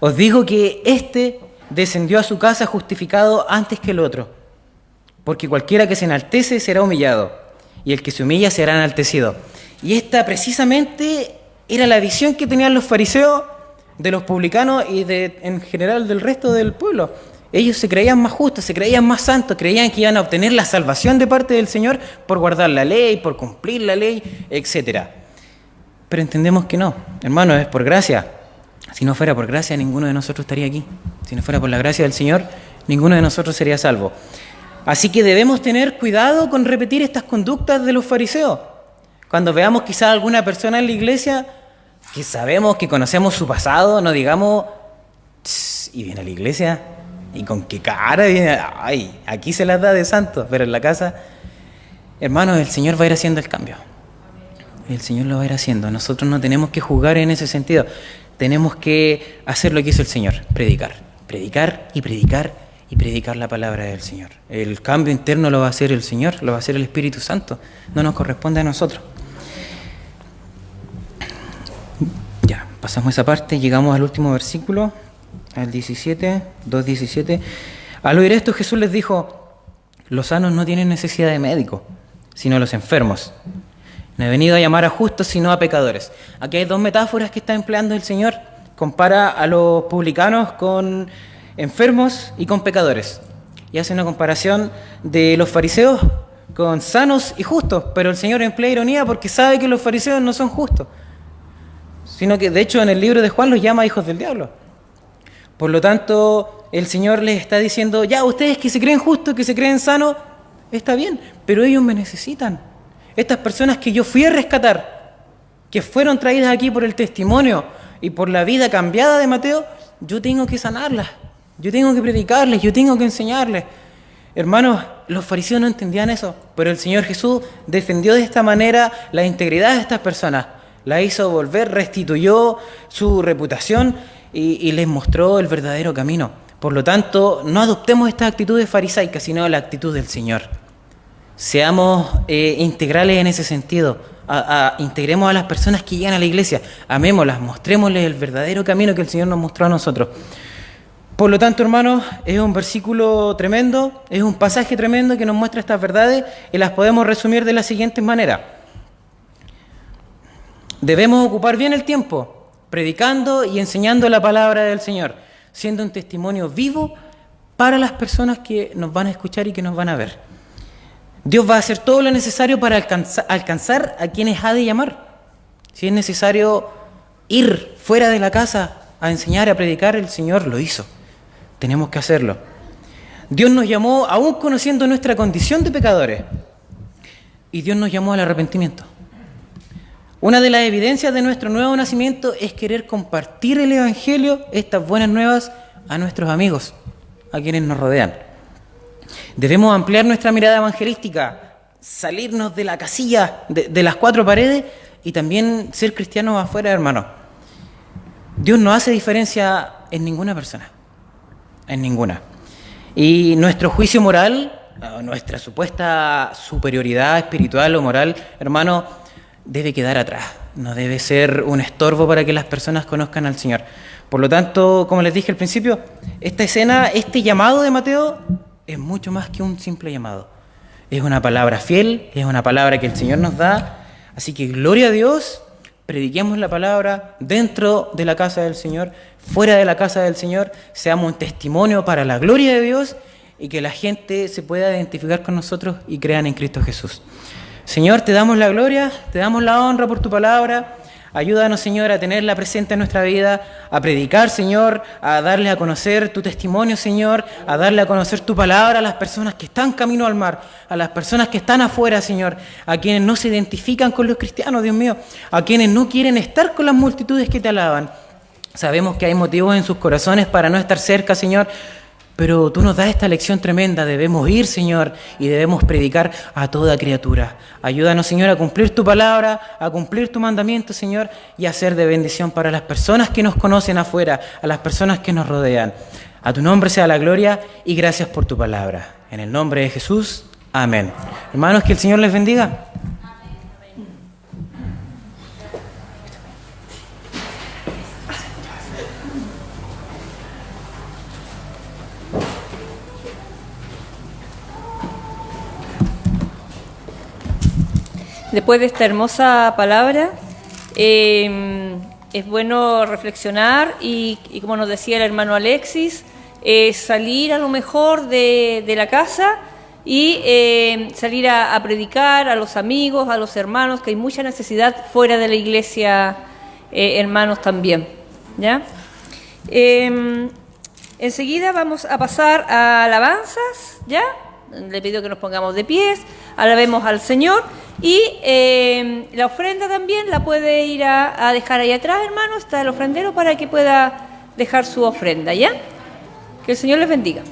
Os digo que éste descendió a su casa justificado antes que el otro, porque cualquiera que se enaltece será humillado, y el que se humilla será enaltecido. Y esta precisamente era la visión que tenían los fariseos de los publicanos y en general del resto del pueblo. Ellos se creían más justos, se creían más santos, creían que iban a obtener la salvación de parte del Señor por guardar la ley, por cumplir la ley, etc. Pero entendemos que no, hermanos, es por gracia. Si no fuera por gracia, ninguno de nosotros estaría aquí. Si no fuera por la gracia del Señor, ninguno de nosotros sería salvo. Así que debemos tener cuidado con repetir estas conductas de los fariseos. Cuando veamos quizás alguna persona en la iglesia que sabemos, que conocemos su pasado, no digamos, y viene a la iglesia, y con qué cara viene, ay, aquí se las da de santo, pero en la casa, hermanos, el Señor va a ir haciendo el cambio. El Señor lo va a ir haciendo. Nosotros no tenemos que juzgar en ese sentido. Tenemos que hacer lo que hizo el Señor, predicar, predicar y predicar y predicar la palabra del Señor. El cambio interno lo va a hacer el Señor, lo va a hacer el Espíritu Santo, no nos corresponde a nosotros. Ya, pasamos esa parte, llegamos al último versículo, al 17, 2:17. Al oír esto, Jesús les dijo: los sanos no tienen necesidad de médico, sino los enfermos. No he venido a llamar a justos, sino a pecadores. Aquí hay dos metáforas que está empleando el Señor. Compara a los publicanos con enfermos y con pecadores. Y hace una comparación de los fariseos con sanos y justos. Pero el Señor emplea ironía porque sabe que los fariseos no son justos, sino que de hecho en el libro de Juan los llama hijos del diablo. Por lo tanto, el Señor les está diciendo: ya, ustedes que se creen justos, que se creen sanos, está bien, pero ellos me necesitan. Estas personas que yo fui a rescatar, que fueron traídas aquí por el testimonio y por la vida cambiada de Mateo, yo tengo que sanarlas, yo tengo que predicarles, yo tengo que enseñarles. Hermanos, los fariseos no entendían eso, pero el Señor Jesús defendió de esta manera la integridad de estas personas, la hizo volver, restituyó su reputación y les mostró el verdadero camino. Por lo tanto, no adoptemos estas actitudes farisaicas, sino la actitud del Señor. Seamos integrales en ese sentido. Integremos a las personas que llegan a la iglesia, amémoslas, mostrémosles el verdadero camino que el Señor nos mostró a nosotros. Por lo tanto, hermanos, es un versículo tremendo, es un pasaje tremendo que nos muestra estas verdades y las podemos resumir de la siguiente manera. Debemos ocupar bien el tiempo, predicando y enseñando la palabra del Señor, siendo un testimonio vivo para las personas que nos van a escuchar y que nos van a ver. Dios va a hacer todo lo necesario para alcanzar a quienes ha de llamar. Si es necesario ir fuera de la casa a enseñar, a predicar, el Señor lo hizo. Tenemos que hacerlo. Dios nos llamó aún conociendo nuestra condición de pecadores. Y Dios nos llamó al arrepentimiento. Una de las evidencias de nuestro nuevo nacimiento es querer compartir el Evangelio, estas buenas nuevas, a nuestros amigos, a quienes nos rodean. Debemos ampliar nuestra mirada evangelística, salirnos de la casilla, de las cuatro paredes y también ser cristianos afuera, hermanos. Dios no hace diferencia en ninguna persona, en ninguna. Y nuestro juicio moral, nuestra supuesta superioridad espiritual o moral, hermano, debe quedar atrás. No debe ser un estorbo para que las personas conozcan al Señor. Por lo tanto, como les dije al principio, esta escena, este llamado de Mateo es mucho más que un simple llamado. Es una palabra fiel, es una palabra que el Señor nos da. Así que gloria a Dios, prediquemos la palabra dentro de la casa del Señor, fuera de la casa del Señor, seamos un testimonio para la gloria de Dios y que la gente se pueda identificar con nosotros y crean en Cristo Jesús. Señor, te damos la gloria, te damos la honra por tu palabra. Ayúdanos, Señor, a tenerla presente en nuestra vida, a predicar, Señor, a darle a conocer tu testimonio, Señor, a darle a conocer tu palabra a las personas que están camino al mar, a las personas que están afuera, Señor, a quienes no se identifican con los cristianos, Dios mío, a quienes no quieren estar con las multitudes que te alaban. Sabemos que hay motivos en sus corazones para no estar cerca, Señor, pero tú nos das esta lección tremenda. Debemos ir, Señor, y debemos predicar a toda criatura. Ayúdanos, Señor, a cumplir tu palabra, a cumplir tu mandamiento, Señor, y a ser de bendición para las personas que nos conocen afuera, a las personas que nos rodean. A tu nombre sea la gloria y gracias por tu palabra. En el nombre de Jesús, amén. Hermanos, que el Señor les bendiga. Después de esta hermosa palabra, es bueno reflexionar y como nos decía el hermano Alexis, salir a lo mejor de la casa y salir a predicar a los amigos, a los hermanos, que hay mucha necesidad fuera de la iglesia, hermanos también, ¿ya? Enseguida vamos a pasar a alabanzas, ¿ya? Le pido que nos pongamos de pies, alabemos al Señor y la ofrenda también la puede ir a dejar ahí atrás, hermano, está el ofrendero para que pueda dejar su ofrenda, ¿ya? Que el Señor les bendiga.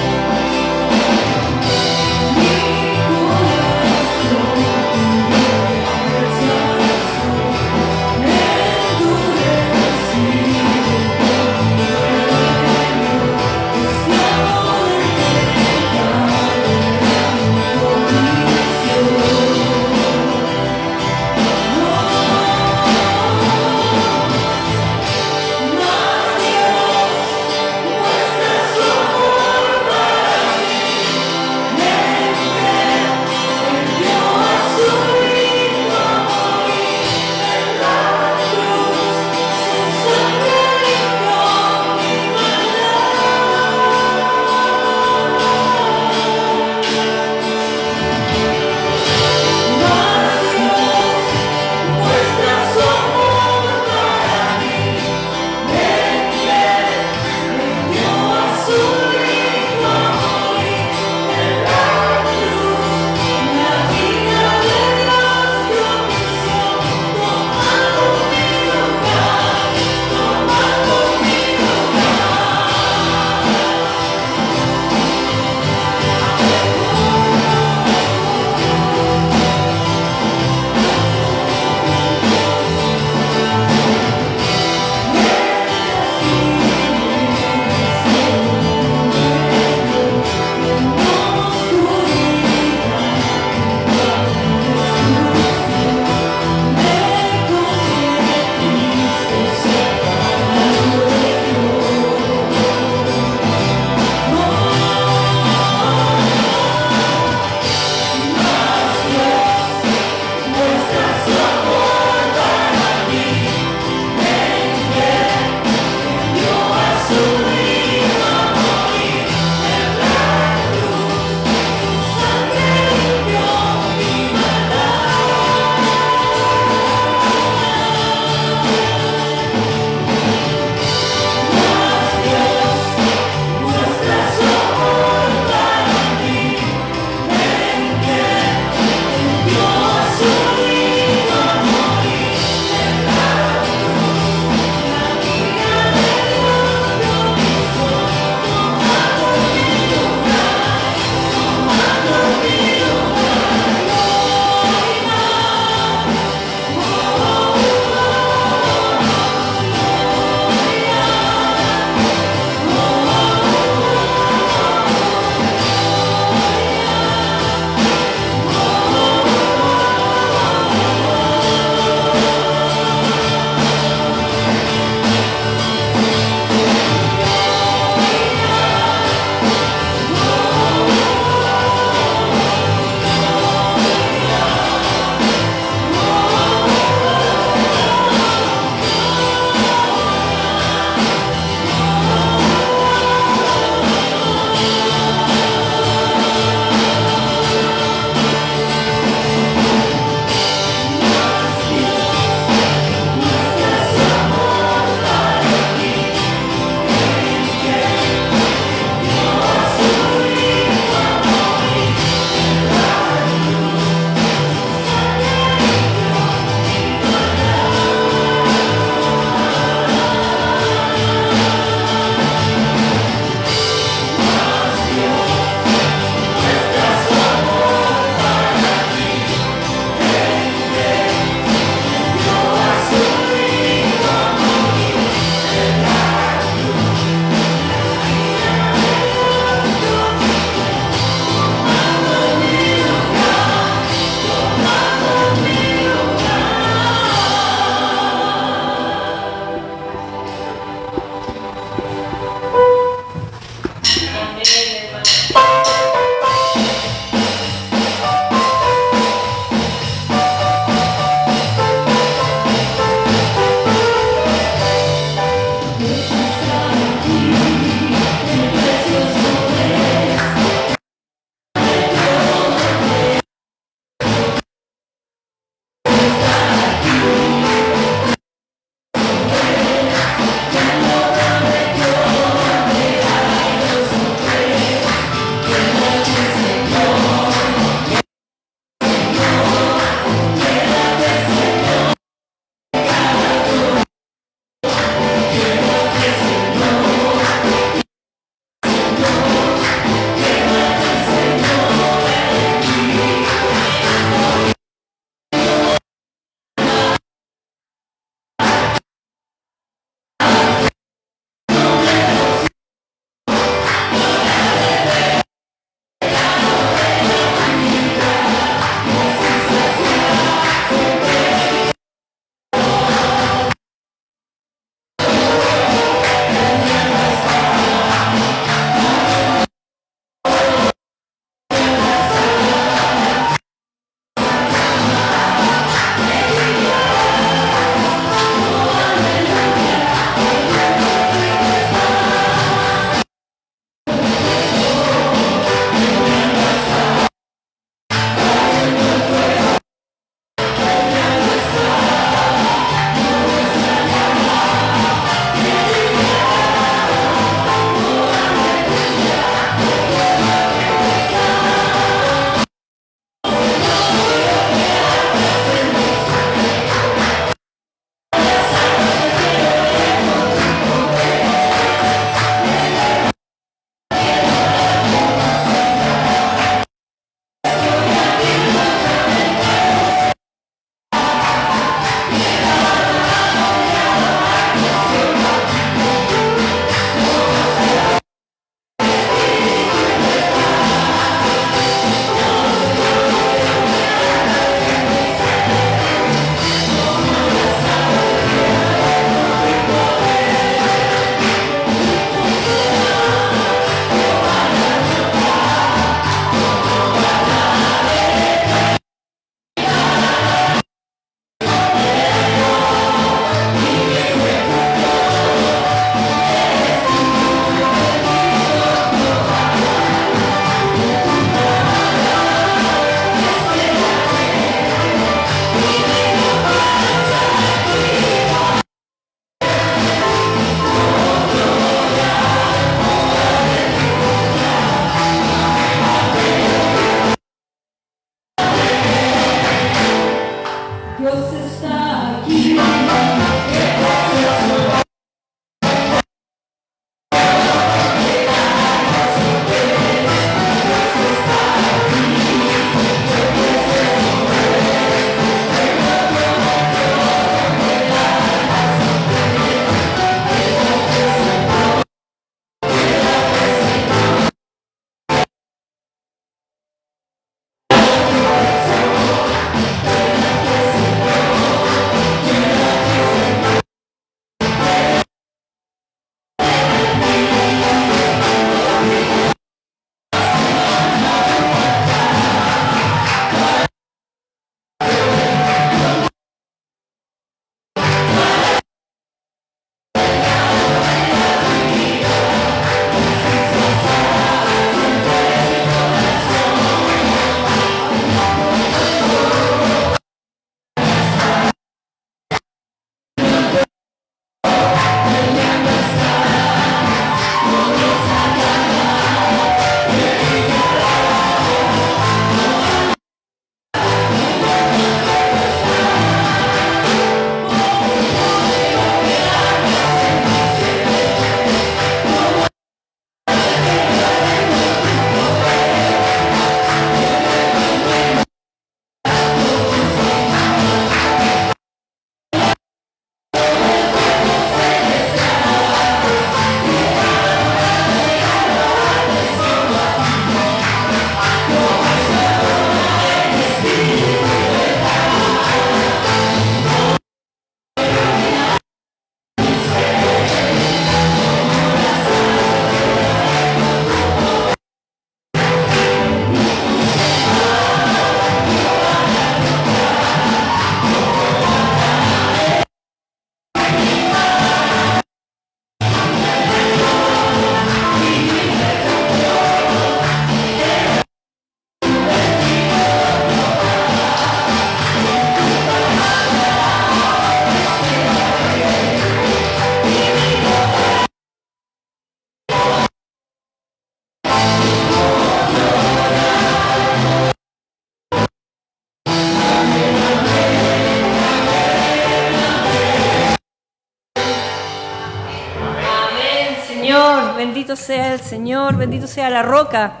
bendito sea el Señor, bendito sea la roca.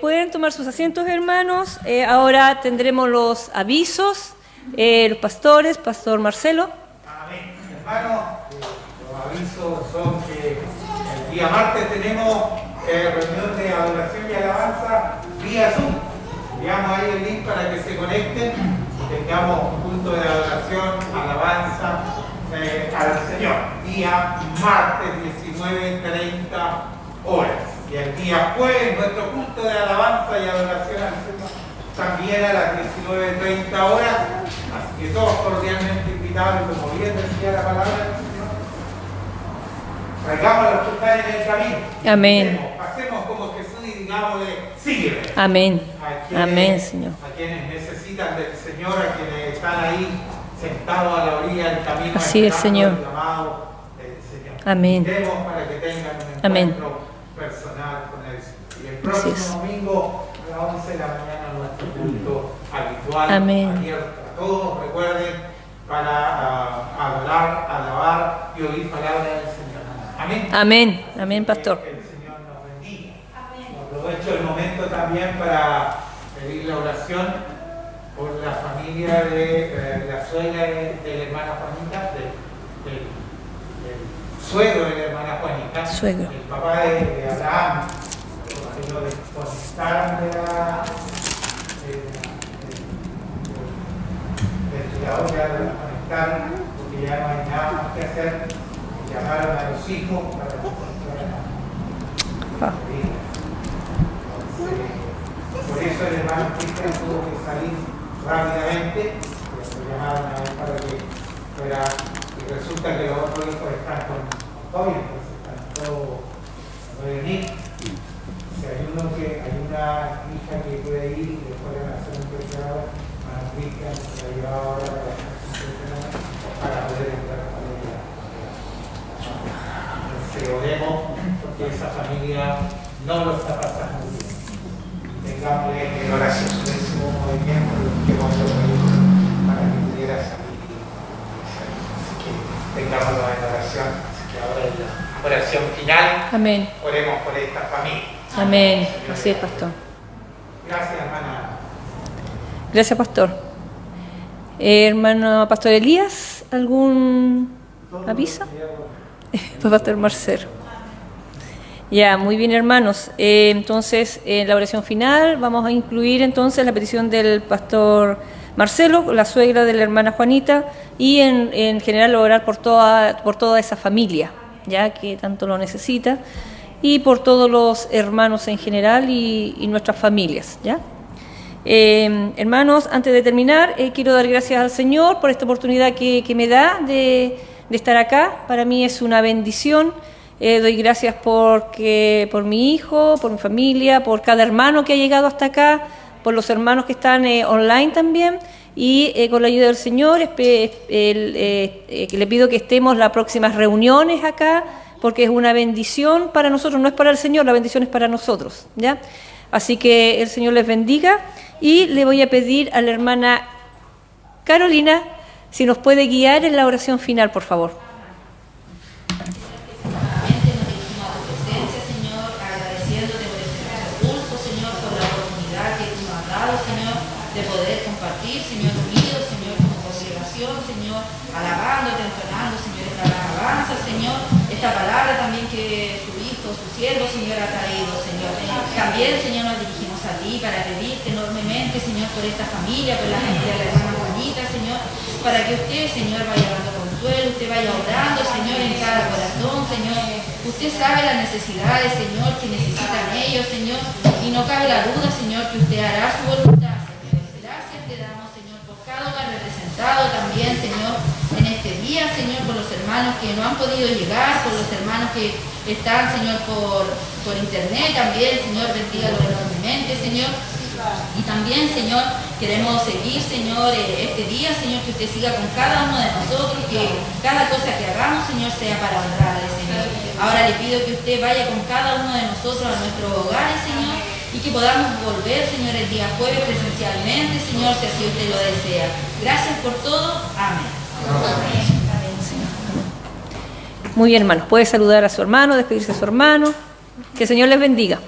Pueden tomar sus asientos, hermanos. Ahora tendremos los avisos, los pastores, Pastor Marcelo. Amén. Hermanos, los avisos son que el día martes tenemos reunión de adoración y alabanza vía Zoom. Enviamos ahí el link para que se conecten y tengamos punto de adoración, alabanza al Señor. Día martes 19:30 horas. Y el día jueves nuestro culto de alabanza y adoración al Señor también a las 19:30 horas. Así que todos cordialmente invitados, y como bien decía la palabra del Señor, traigamos a los que están en el camino. Amén. Pasemos como Jesús y digámosle, sígueme. Amén. Amén, Señor. A quienes necesitan del Señor, a quienes están ahí sentados a la orilla del camino. Así es, Señor. El llamado del Señor. Amén. Demos para que tengan un Amén. encuentro personal con Él. Y el próximo domingo a las 11 de la mañana nuestro culto habitual. Amén. Abierto a todos, recuerden, para adorar, alabar y oír palabras del Señor. Amén. Amén. Amén, pastor. Que el Señor nos bendiga. Aprovecho el momento también para pedir la oración por la familia de la suegra de la hermana Juanita, del suegro de la hermana Juanita, Suegro. el papá de Abraham, porque lo desconectaron del ventilador, ya lo desconectaron porque ya no hay nada más que hacer. Llamaron a los hijos para que por eso el hermano Cristian tuvo que salir rápidamente, lo llamaron a él para que fuera, y resulta que los otros hijos están con COVID, entonces están todos, no pueden ir. Si hay una hija que puede ir y después van a hacer un preparado, a Cristian se la llevaba ahora para poder entrar con ella. Entonces oremos porque esa familia no lo está pasando bien. Tengamos en oración de ese movimiento que vamos a pedir para que pudiera salir. Así que tengámoslo en oración. Así que ahora es la oración final. Amén. Oremos por esta familia. Amén. Así es, pastor. Gracias, hermana. Gracias, pastor. Hermano Pastor Elías, ¿algún aviso? Pues Pastor Marcelo. Ya, muy bien, hermanos. Entonces, en la oración final vamos a incluir entonces la petición del Pastor Marcelo, la suegra de la hermana Juanita, y en general orar por toda esa familia, ya que tanto lo necesita, y por todos los hermanos en general y nuestras familias, ¿ya? Hermanos, antes de terminar, quiero dar gracias al Señor por esta oportunidad que me da de estar acá. Para mí es una bendición. Doy gracias por mi hijo, por mi familia, por cada hermano que ha llegado hasta acá, por los hermanos que están online también, y con la ayuda del Señor le pido que estemos las próximas reuniones acá, porque es una bendición para nosotros, no es para el Señor, la bendición es para nosotros, ¿ya? Así que el Señor les bendiga, y le voy a pedir a la hermana Carolina si nos puede guiar en la oración final, por favor. De poder compartir, Señor, unidos, Señor, como congregación, Señor, alabándote, entonando, Señor, esta alabanza, Señor, esta palabra también que tu Hijo, su siervo, Señor, ha traído, Señor. También, Señor, nos dirigimos a ti para pedirte enormemente, Señor, por esta familia, por la familia de la hermana Juanita, Señor, para que usted, Señor, vaya dando consuelo, usted vaya orando, Señor, en cada corazón, Señor. Usted sabe las necesidades, Señor, que necesitan ellos, Señor, y no cabe la duda, Señor, que usted hará su voluntad. También, Señor, en este día, Señor, por los hermanos que no han podido llegar, por los hermanos que están, Señor, por internet también, Señor, bendígalo enormemente, Señor. Y también, Señor, queremos seguir, Señor, este día, Señor, que usted siga con cada uno de nosotros, que cada cosa que hagamos, Señor, sea para honrarle, Señor. Ahora le pido que usted vaya con cada uno de nosotros a nuestros hogares, Señor, y que podamos volver, Señor, el día jueves presencialmente, Señor, si así usted lo desea. Gracias por todo. Amén. Amén. Muy bien, hermanos. Puede saludar a su hermano, despedirse de su hermano. Que el Señor les bendiga.